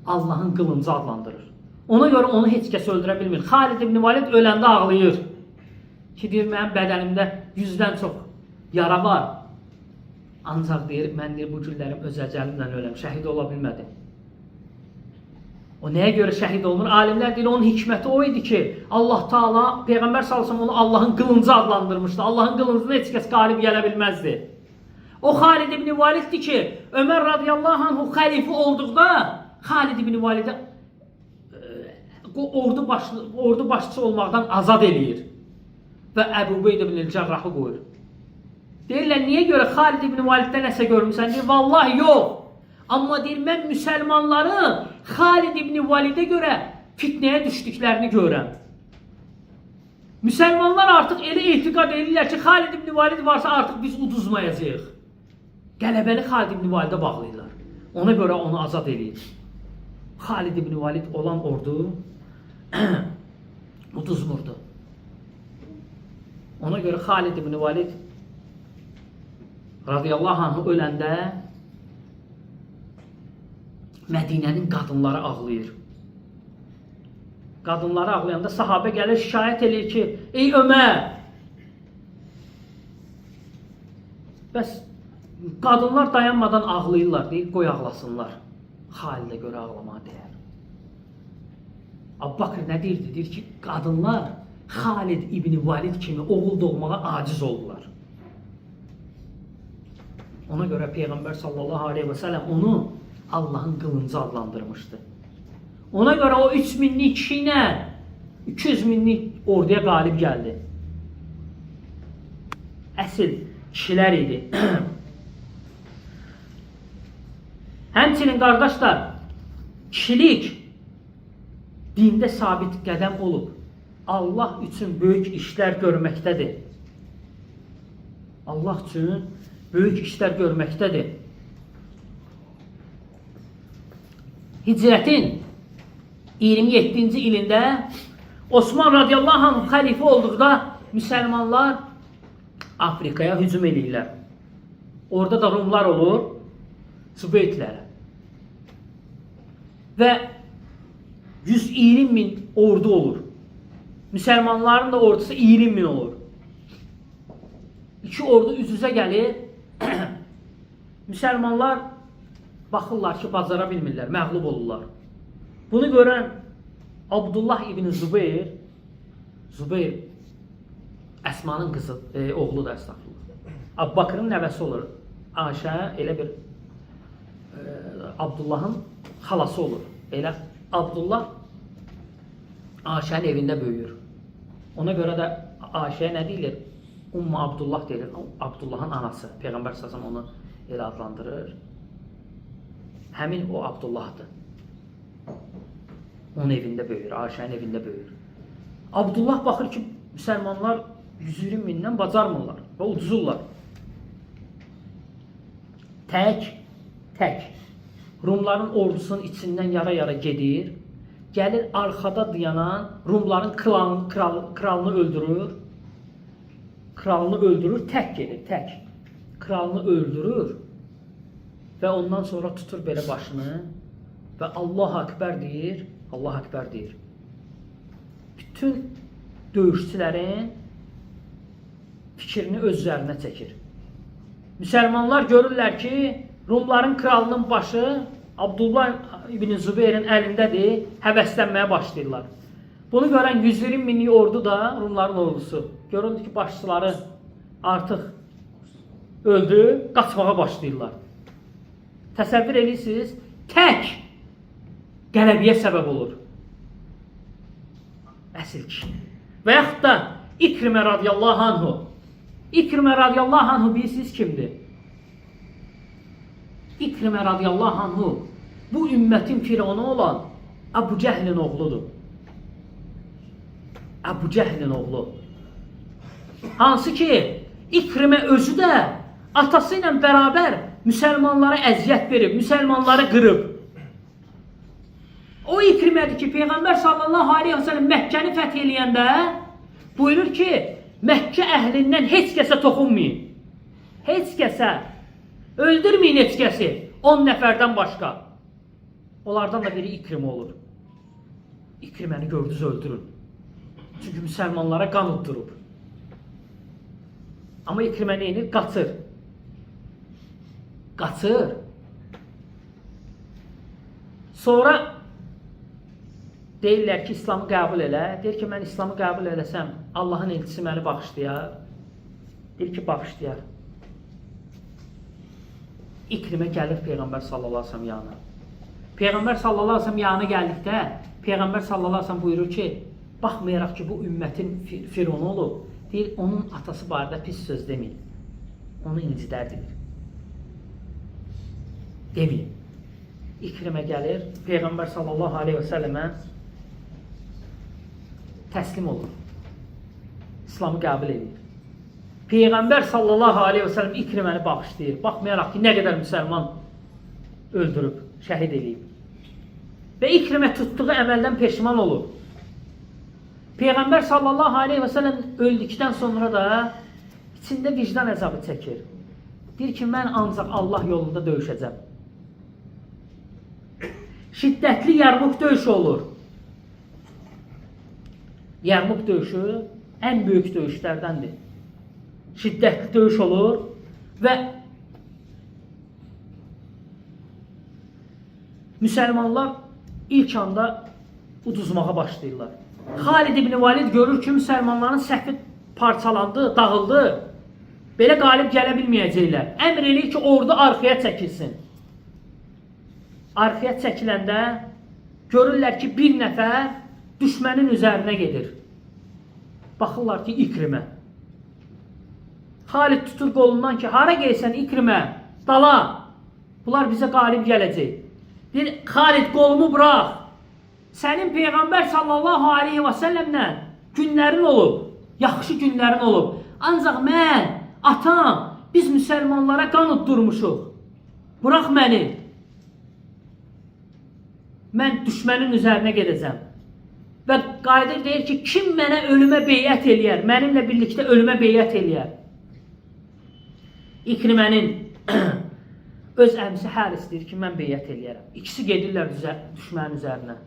Allahın qılıncı adlandırır. Ona görə onu heç kəs öldürə bilmir. Xalid ibn Valid öləndə ağlayır. Ki, deyir, mənim bədənimdə 100-dən çox yara var. Ancaq deyir, mən deyir, bu günlərim öz əcəlimlə öləm, şəhid ola bilmədim. O nəyə görə şəhid olmur? Alimlər deyir, onun hikməti o idi ki, Allah Taala Peyğəmbər sallallahu əleyhi və səlləm onu Allahın qılıncı adlandırmışdı. Allahın qılıncına heç kəs qalib gələ bilməzdi. O Xalid ibn Validdir ki, Ömər radiyallahu anhu xəlifə olduqda Xalid ibn Validə ordu başçısı olmaqdan azad eləyir və Əbu Ubeydə ibn el-Cərrahı qoyur. Deyirlər, niyə görə Xalid ibn Validdə nəsə görmüsən? Deyir, vallahi yox. Amma deyir, mən müsəlmanların Xalid ibn Validə görə fitnəyə düşdüklərini görürəm. Müsəlmanlar artıq elə etiqad edirlər ki, Xalid ibn Valid varsa artıq biz uduzmayacağıq. Qələbəli Xalid ibn Validə bağlayırlar. Ona görə onu azad edir. Xalid ibn Valid olan ordu uduzmurdu. Ona görə Xalid ibn Valid radiyallahu anh öləndə Mədinənin qadınları ağlayır. Qadınları ağlayanda sahabə gəlir, şikayət edir ki, ey Ömər! Bəs qadınlar dayanmadan ağlayırlar, deyir, qoy ağlasınlar. Xalidə görə ağlamağa deyər. Əbu Bakr nə deyirdi? Deyir ki, qadınlar Xalid ibn Valid kimi oğul doğmağa aciz oldular. Ona görə Peyğəmbər sallallahu aleyhi və səlləm onu Allahın qılıncı adlandırmışdı. Ona görə o 3000'lik kişi ilə 200.000'lik orduya qalib gəldi. Əsl kişilər idi. Həmçinin qardaşlar, kişilik dində sabit qədəm olub. Allah üçün böyük işlər görməkdədir. Allah üçün böyük işlər görməkdədir. Hicrətin 27-ci ilində Osman radiyallahu anh xəlifə olduqda müsəlmanlar Afrikaya hücum edirlər. Orada da Rumlar olur, Sübeytlərə. Və 120.000 ordu olur. Müsəlmanların da ordusu 20.000 olur. İki ordu üz-üzə gəlir. Müsəlmanlar baxırlar ki, bacara bilmirlər, məğlub olurlar. Bunu görən Abdullah ibn Zübeyir, Zübeyir Əsmanın qızı, oğlu da əstəğfurullah. Əbu Bakrın nəvəsi olur. Ayşə elə bir Abdullahın xalası olur. Elə Abdullah Ayşənin evində böyüyür. Ona görə də Ayşəyə nə deyilir? Ummu Abdullah deyilir. Abdullahın anası. Peyğəmbər səsəm onu elə adlandırır. Həmin o Abdullahdır. Onun evində böyür, Ayşənin evində böyür. Abdullah baxır ki, müsəlmanlar 120.000'dən bacarmırlar və uduzurlar. Tək Rumların ordusunun içindən yara-yara gedir. Gəlir arxada dayanan Rumların kralını öldürür. Kralını öldürür, tək gelir, tək. Kralını öldürür və ondan sonra tutur belə başını və Allah Akbar deyir, Allah Akbar deyir. Bütün döyüşçülərin fikrini öz üzərinə çəkir. Müsəlmanlar görürlər ki, Rumların kralının başı Abdullah ibn Zübeyrin əlindədir, həvəslənməyə başlayırlar. Bunu görən 120.000'lik ordu da Rumların ordusu. Görüldü ki, başçıları artıq öldü, qaçmağa başlayırlar. Təsəvvür edirsiniz, tək qələbiyə səbəb olur. Əsl kişi. Və yaxud da İkrimə radiyallahu anhu. İkrimə radiyallahu anhu bilirsiniz kimdir? İkrimə radiyallahu anhu bu ümmətin firavunu olan Əbu Cəhlin oğludur. Əbu Cəhlin oğlu. Hansı ki, İkrimə özü də atası ilə bərabər müsəlmanlara əziyyət verib, müsəlmanları qırıb. O İkrimədir ki, Peyğəmbər sallallahu aleyhi və səlləm Məkkəni fəth eləyəndə buyurur ki, Məkkə əhlindən heç kəsə toxunmayın. Heç kəsə. Öldürməyin heç kəsi. 10 nəfərdən başqa. Onlardan da biri İkrimə olur. İkriməni gördünüz öldürün. Çünki müsəlmanlara qan uddurub. Amma İkrimə neyinir? Qaçır. Qaçır. Sonra deyirlər ki, İslamı qəbul elə. Deyir ki, mən İslamı qəbul eləsəm, Allahın elçisi məni bağışlayar. Deyir ki, bağışlayar. İkrimə gəlir Peyğəmbər sallallahu aleyhi ve sellem yanına. Peyğəmbər sallallahu aleyhi ve sellem yanına gəldikdə Peyğəmbər sallallahu əleyhi və səlləm buyurur ki, baxmayaraq ki, bu ümmətin fironu olub, deyir, onun atası barədə pis söz deməyin. Onu incidər deyir. Deməyin. İkrimə gəlir, Peyğəmbər sallallahu əleyhi və səlləmə təslim olur. İslamı qəbul edir. Peyğəmbər sallallahu aleyhi və səlləm İkriməni bağışlayır. Baxmayaraq ki, nə qədər müsəlman öldürüb, şəhid edib. Və İkrimə tutduğu əməldən peşman olur. Peyğəmbər sallallahu aleyhi və səlləm öldükdən sonra da içində vicdan əzabı çəkir. Deyir ki, mən ancaq Allah yolunda döyüşəcəm. Şiddətli Yərmuk döyüşü olur. Yərmuk döyüşü ən böyük döyüşlərdəndir. Şiddətli döyüş olur və müsəlmanlar ilk anda uduzmağa başlayırlar. Xalid ibn Valid görür ki, müsəlmanların səhvi parçalandı, dağıldı. Belə qalib gələ bilməyəcəklər. Əmr eləyir ki, ordu arxaya çəkilsin. Arxaya çəkiləndə görürlər ki, bir nəfər düşmənin üzərinə gedir. Baxırlar ki, İkrimə. Xalid tutur qolundan ki, hara geysən İkrimə, dala. Bunlar bizə qalib gələcək. Deyir, Xalid qolumu bırax. Sənin Peyğəmbər sallallahu aleyhi və səlləmlə günlərin olub, yaxşı günlərin olub. Ancaq mən, atam, biz müsəlmanlara qan utdurmuşuq. Bırax məni. Mən düşmənin üzərinə gedəcəm. Və qayıdır deyir ki, kim mənə ölümə beyət eləyər, mənimlə birlikdə ölümə beyət eləyər. İkrimənin öz əmsi Həris deyir ki, mən beyət eləyərəm. İkisi gedirlər düşmənin üzərinə.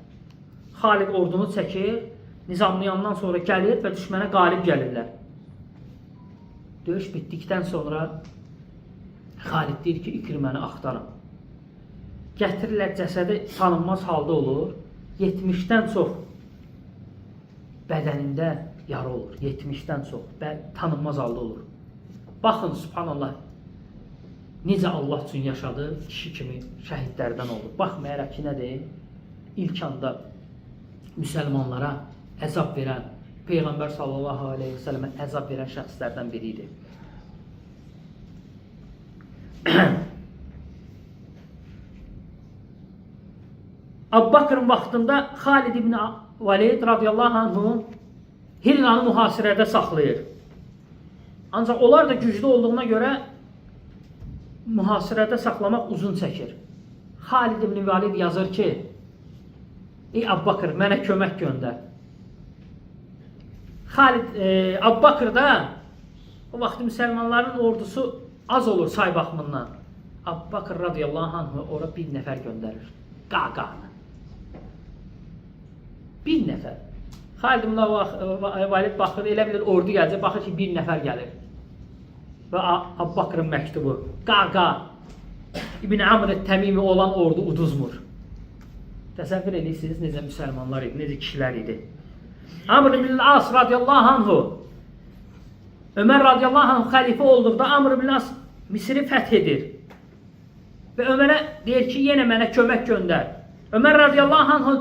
Xalid ordunu çəkir, nizamlayandan sonra gəlir və düşmənə qalib gəlirlər. Döyüş bitdikdən sonra Xalid deyir ki, İkriməni axtarın. Gətirirlər, cəsədi tanınmaz halda olur. 70-dən çox bədənində yara olur. 70-dən çox tanınmaz halda olur. Baxın, subhanallah, necə Allah üçün yaşadı, kişi kimi şəhidlərdən olur. Baxmayaraq ki, nədir? İlk anda müsəlmanlara əzab verən, Peyğəmbər sallallahu aleyhi və səlləmə əzab verən şəxslərdən biri idi. Abbakrın vaxtında Xalid ibn Valid radiyallahu anhu Hillanı mühasirədə saxlayır. Ancaq onlar da güclü olduğuna görə mühasirədə saxlamaq uzun çəkir. Xalid ibn Valid yazır ki, ey Abbakr, mənə kömək göndər. Abbakr da o vaxt müsəlmanların ordusu az olur say baxımından. Abbakr radiyallahu anhu ora bir nəfər göndərir. Qaqaqla. Bir nəfər. Xalid ibn Valid baxır, elə bilir ordu gələcək, baxır ki, bir nəfər gəlir. Və Abbakrın məktubu. Qaqa İbn Amr Təmimi olan ordu uduzmur. Təsəvvür edirsiniz necə müsəlmanlar idi, necə kişilər idi. Amr ibn As radiyallahu anhu, Ömər radiyallahu anhu xəlifə olduqda Amr ibn As Misri fəth edir. Və Ömərə deyir ki, yenə mənə kömək göndər. Ömər radiyallahu anhu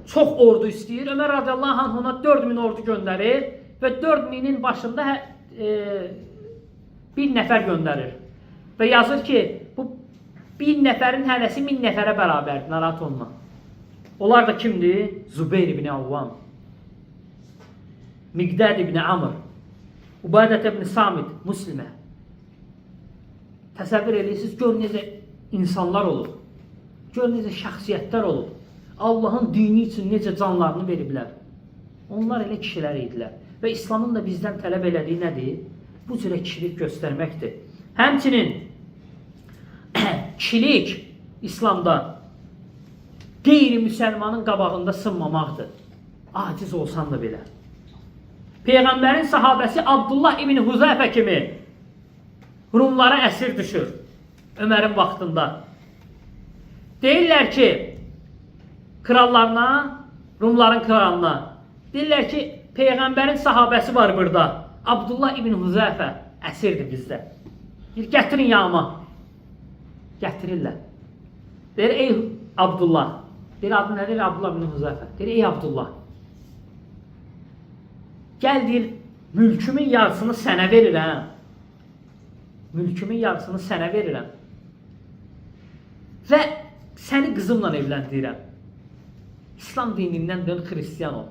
çox ordu istəyir. Ömər radiyallahu anhu ona 4000 ordu göndərir və 4000-in başında bir nəfər göndərir. Və yazır ki, bu bir nəfərin hələsi 1000 nəfərə bərabərdir, narahat olma. Onlar da kimdir? Zübeyr ibn Avvam, Miqdad ibn Amr, Ubadət ibn Samit, Müslimə. Təsəvvür edirsiniz, gör necə insanlar olub, gör necə şəxsiyyətlər olub, Allahın dini üçün necə canlarını veriblər. Onlar elə kişilər idilər. Və İslamın da bizdən tələb elədiyi nədir? Bu cürə kişilik göstərməkdir. Həmçinin kişilik İslamda qeyri-müsəlmanın qabağında sınmamaqdır. Aciz olsan da belə. Peyğəmbərin sahabəsi Abdullah ibn Huzayfə kimi Rumlara əsir düşür Ömərin vaxtında. Deyirlər ki, krallarına, Rumların kralına, deyirlər ki, Peyğəmbərin sahabəsi var burada. Abdullah ibn Huzayfə əsirdir bizdə. Gətirin yanıma. Gətirirlər. Deyir, ey Abdullah, Deyir, adı nədir? Abdullah ibn Huzayfə. Deyir, ey Abdullah, gəl deyir, mülkümün yarısını sənə verirəm. Mülkümün yarısını sənə verirəm. Və səni qızımla evləndirirəm. İslam dinindən dön, xristiyan ol.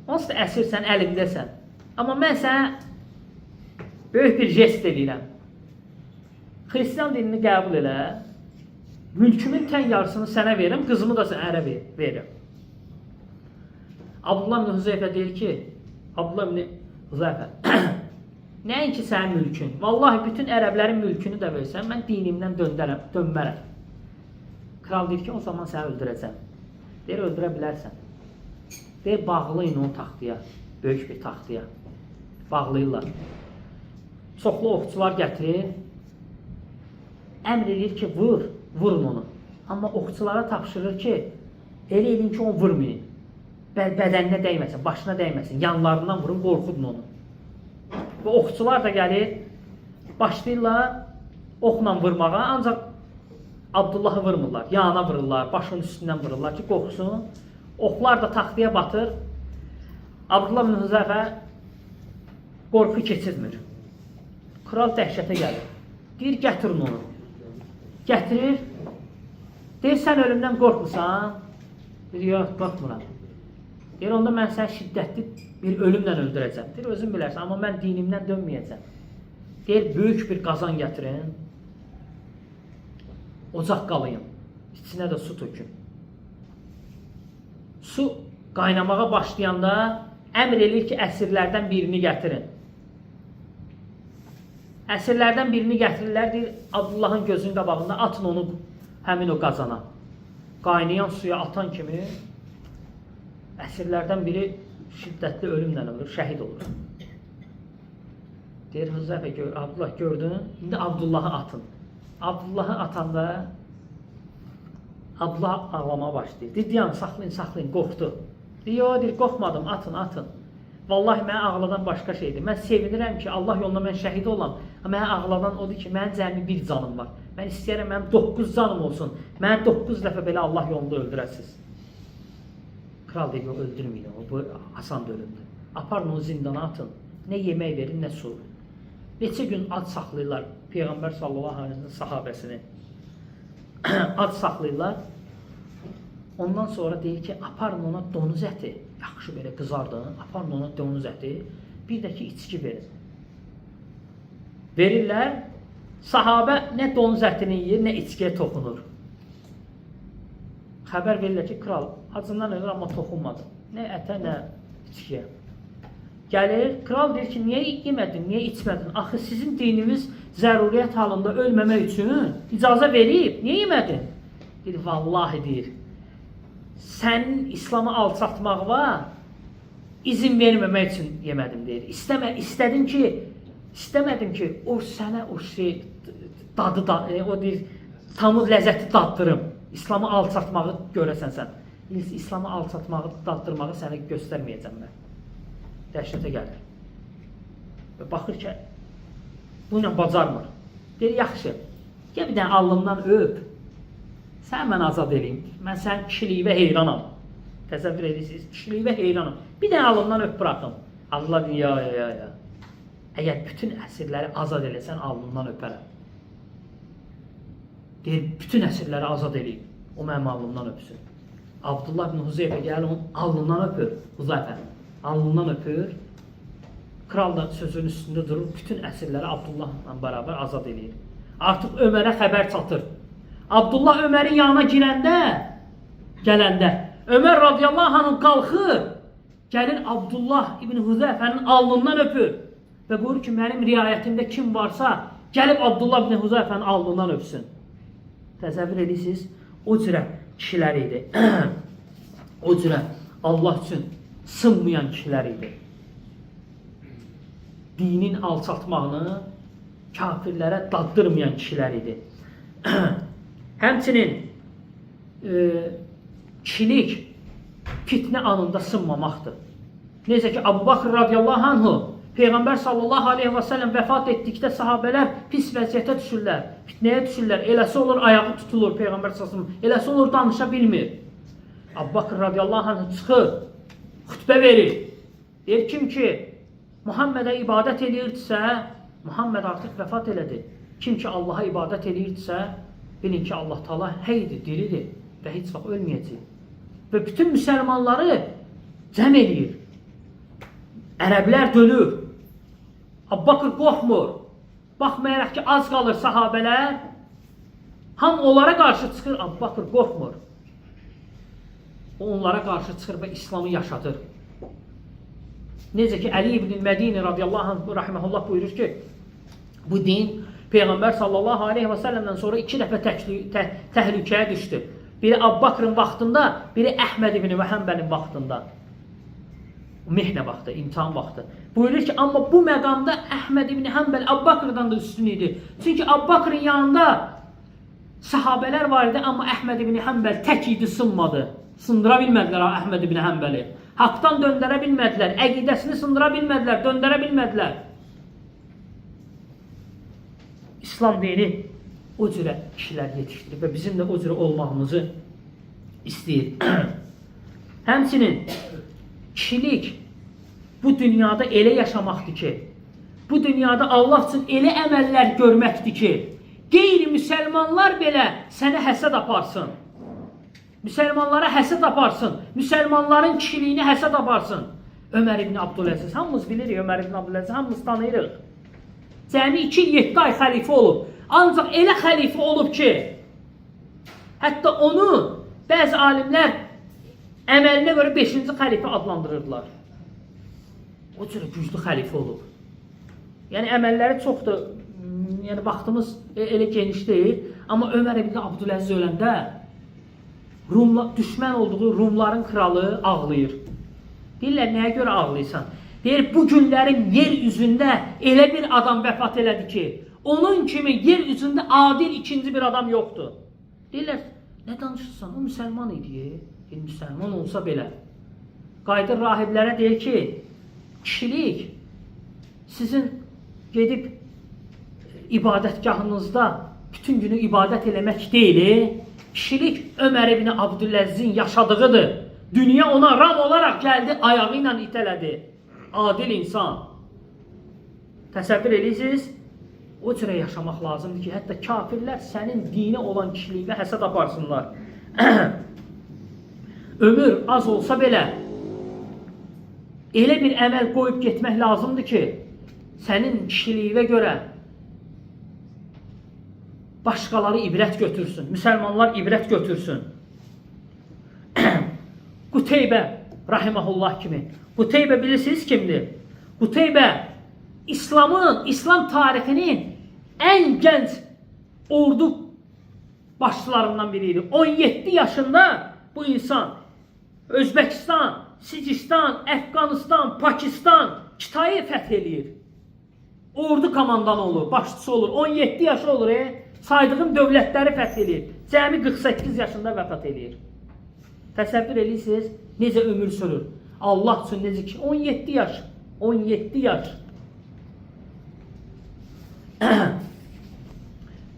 Onsuz da əsirsən, əlimdəsən. Amma mən sənə böyük bir jest edirəm. Xristiyan dinini qəbul elə. Mülkümün tən yarısını sənə verirəm, qızımı da sənə ərə verirəm. Abdullah ibn Huzeyfə deyir ki, Abdullah ibn Huzeyfə, nəinki sənin mülkün, vallahi bütün ərəblərin mülkünü də versən, mən dinimdən dönmərəm. Kral deyir ki, o zaman səni öldürəcəm. Deyir, öldürə bilərsən. Deyir, bağlayın onu taxtıya, böyük bir taxtıya. Bağlayırlar. Çoxlu oxçular gətirir. Əmr edir ki, vurun onu. Amma oxçulara tapşırır ki, elə edin ki, onu vurmayın. Bədəninə dəyməsin, başına dəyməsin, yanlarından vurun, qorxudun onu. Və oxçular da gəlir, başlayırlar oxla vurmağa, ancaq Abdullahı vurmurlar, yana vururlar, başının üstündən vururlar ki, qorxsun. Oxlar da taxtıya batır. Abdullah ibn Huzeyfə qorxu keçirmir. Kral dəhşətə gəlir. Deyir, gətirin onu. Gətirir. Deyir, sən ölümdən qorxmursan? Deyir, yox, qorxmuram. Deyir, onda mən səni şiddətli bir ölümlə öldürəcəm. Deyir, özün bilərsən, amma mən dinimdən dönməyəcəm. Deyir, böyük bir qazan gətirin. Ocaq qalayın. İçinə də su tökün. Su qaynamağa başlayanda əmr edir ki, əsirlərdən birini gətirin. Əsirlərdən birini gətirirlər, deyir, Abdullahın gözünün qabağında atın onu həmin o qazana. Qaynayan suya atan kimi əsirlərdən biri şiddətli ölümlə ölür, şəhid olur. Deyir, Hüzəfə, Abdullah gördün, indi Abdullahı atın. Abdullahı atanda Abdullah ağlamaya başlayır. Deyir, dayan, saxlayın, qorxdu. Deyir, yox, deyir, qorxmadım, atın. Vallahi mənə ağladan başqa şeydir. Mən sevinirəm ki, Allah yolunda mən şəhid olam. Mənə ağladan odur ki, mənim cəmi bir canım var. Mən istəyərəm, mənim 9 canım olsun. Mənə 9 dəfə belə Allah yolunda öldürəsiniz. Kral deyir, yox, öldürməyin, bu asan ölümdür. Aparın onu zindana atın. Nə yemək verin, nə su. Neçə gün ad saxlayırlar Peyğəmbər sallallahu aleyhi ve sellem sahabəsini. Ad saxlayırlar. Ondan sonra deyir ki, aparın ona donuz əti. Yaxşı belə qızardın, aparın ona donuz əti. Bir də ki, içki verin. Verirlər. Sahabə nə donuz ətini yiyir, nə içkiyə toxunur. Xəbər verirlər ki, kral acından ölür, amma toxunmadı. Nə ətə, nə içkiyə. Gəlir, kral deyir ki, niyə yemədin, niyə içmədin? Axı sizin dinimiz zəruriyyət halında ölməmək üçün icazə verib, niyə yemədin? Deyir, vallahi deyir, sənin İslamı alçatmağına izin verməmək üçün yemədim deyir. İstəmədim ki, o sənə o şey, o deyir, tamı ləzzəti daddırım. İslamı alçatmağı görəsən sən. İslamı alçatmağı, daddırmağı sənə göstərməyəcəm mən. Dəhşətə gəlir. Və baxır ki, bu ilə bacarmır. Deyir, yaxşı, gəl bir dənə alnımdan öp. Sən mən azad edeyim. Mən sənin kişiliyivə heyranam. Təsəvvür edirsiniz, kişiliyivə heyranam. Bir dənə alnımdan öp bıraxım. Allah deyir, ya. Əgər bütün əsirləri azad eləsən, alnımdan öpərəm. Deyir, bütün əsirləri azad edeyim. O mənim alnımdan öpsün. Abdullah ibn Huzeyfə gəlir, onun alnından öpür. Huzeyfə. Alnından öpür. Kral da sözün üstündə durur. Bütün əsirləri Abdullahla beraber azad edir. Artıq Ömərə xəbər çatır. Abdullah Ömərin yanına gələndə Ömər radiyallahu anh qalxır. Gəlir Abdullah ibn Huzeyfənin alnından öpür. Və buyurur ki, mənim riayətimdə kim varsa gəlib Abdullah ibn Huzeyfənin alnından öpsün. Təsəvvür edirsiniz, o cürə kişilər idi. O cürə Allah üçün sınmayan kişilər idi. Dinin alçaltmağını kafirlərə daddırmayan kişilər idi. Həmçinin kişilik fitnə anında sınmamaqdır. Necə ki, Abu Bakr radiyallahu anhu Peyğəmbər sallallahu aleyhi və səlləm vəfat etdikdə sahabələr pis vəziyyətə düşürlər, fitnəyə düşürlər. Eləsi olur ayağı tutulur Peyğəmbər sallallahu aleyhi və səlləm. Eləsi olur danışa bilmir. Əbu Bakr radiyallahu anh çıxır, xütbə verir. Deyir kim ki Muhammedə ibadət edirdisə, Muhammed artıq vəfat elədi. Kim ki Allaha ibadət edirdisə, bilin ki Allah Taala heydir, diridir və heç vaxt ölməyəcək. Və bütün müsəlmanları cəm edir. Ərəblər dönür. Əbu Bakr qorxmur. Baxmayaraq ki az qalır sahabələr, ham onlara qarşı çıxır, Əbu Bakr qorxmur. O onlara qarşı çıxır və İslamı yaşadır. Necə ki Əli ibn Mədini radiyallahu anh rahimehullah buyurur ki, bu din Peyğəmbər sallallahu aleyhi və səlləmdən sonra 2 dəfə təhlükəyə düşdü. Biri Əbu Bakrın vaxtında, biri Əhməd ibn Həmbəlin vaxtında. Mehnə vaxtı, imtihan vaxtı. Buyurur ki, amma bu məqamda Əhməd ibn Həmbəl Əbu Bakrdan da üstün idi. Çünki Əbu Bakrın yanında sahabələr var idi, amma Əhməd ibn Həmbəl tək idi, sınmadı. Sındıra bilmədilər Əhməd ibn Həmbəli. Haqdan döndərə bilmədilər, əqidəsini sındıra bilmədilər, döndərə bilmədilər. İslam dini o cürə kişilər yetişdirir və bizim də o cürə olmağımızı istəyir. Həmçinin kişilik bu dünyada elə yaşamaqdır ki, bu dünyada Allah üçün elə əməllər görməkdir ki, qeyri-müsəlmanlar belə sənə həsəd aparsın. Müsəlmanlara həsəd aparsın. Müsəlmanların kişiliyini həsəd aparsın. Ömər ibn Abdüləziz, hamımız bilirik Ömər ibn Abdüləziz, hamımız tanıyırıq. Cəmi 2-7 ay xəlifə olub. Ancaq elə xəlifə olub ki, hətta onu bəzi alimlər əməlinə görə 5-ci xəlifə adlandırırdılar. O cür güclü xəlifə olub. Yəni əməlləri çoxdur. Yəni vaxtımız elə geniş deyil. Amma Ömər ibn Abdüləziz öləndə düşmən olduğu Rumların kralı ağlayır. Deyirlər, nəyə görə ağlayırsan? Deyir, bu günlərin yer üzündə elə bir adam vəfat elədi ki, onun kimi yer üzündə adil ikinci bir adam yoxdur. Deyirlər, nə danışırsan? O müsəlman idi. Müsəlman olsa belə. Qayıdır rahiblərə deyir ki, kişilik sizin gedib ibadətgahınızda bütün günü ibadət eləmək deyil. Kişilik Ömər ibn Abdüləzizin yaşadığıdır. Dünya ona ram olaraq gəldi, ayağı ilə itələdi. Adil insan. Təsəvvür edirsiniz? O cürə yaşamaq lazımdır ki, hətta kafirlər sənin dinə olan kişiliyinə həsəd aparsınlar. Ömür az olsa belə elə bir əməl qoyub getmək lazımdır ki, sənin kişiliyinə görə başqaları ibrət götürsün, müsəlmanlar ibrət götürsün. Quteybə rahiməhullah kimi. Quteybə bilirsiniz kimdir? Quteybə İslam tarixinin ən gənc ordu başçılarından biriydi. 17 yaşında bu insan Özbəkistan, Sicistan, Əfqanistan, Pakistan, Kitayı fəth eləyir. Ordu komandanı olur, başçısı olur. 17 yaşı olur. Saydığım dövlətləri fəth eləyir. Cəmi 48 yaşında vəfat eləyir. Təsəvvür edirsiniz, necə ömür sürür. Allah üçün necə ki, 17 yaş. 17 yaş.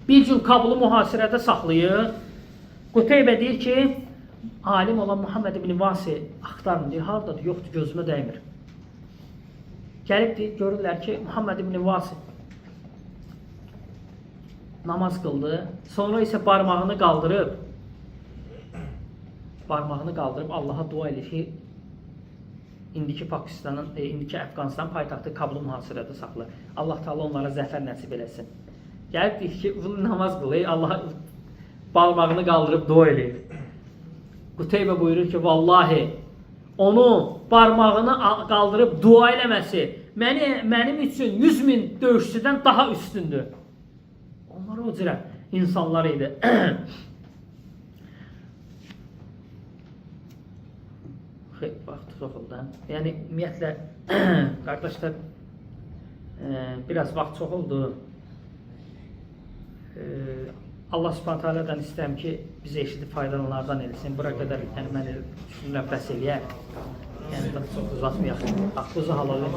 Bir gün Kabulu mühasirədə saxlayır. Quteybə deyir ki, alim olan Muhammed ibn Vasi axtarın deyir, haradadır? Yoxdur, gözümə dəymir. Gəlib deyir, görürlər ki, Muhammed ibn Vasi namaz qıldı. Sonra isə barmağını qaldırıb Allaha dua edir ki, indiki Pakistanın, indiki Əfqanistan paytaxtı Kabul mühasirədə saxlayır. Allah Taala onlara zəfər nəsib eləsin. Gəlib deyir ki, namaz qılır, Allaha barmağını qaldırıb dua edir. Quteybə buyurur ki, vallahi onu barmağını qaldırıb dua eləməsi mənim üçün 100.000 döyüşçüdən daha üstündür. Onlar o cürə insanlar idi. Vaxt çox oldu. Yəni, ümumiyyətlə, qardaşlar, biraz vaxt çox oldu. Allah Subhanahu Taala'dan istəyirəm ki, bizə eşidib faydalananlardan eləsin. Bura qədər mən düşünürəm bəs eləyər. Yəni, çox uzatmayaq. Haqqınızı halal edin.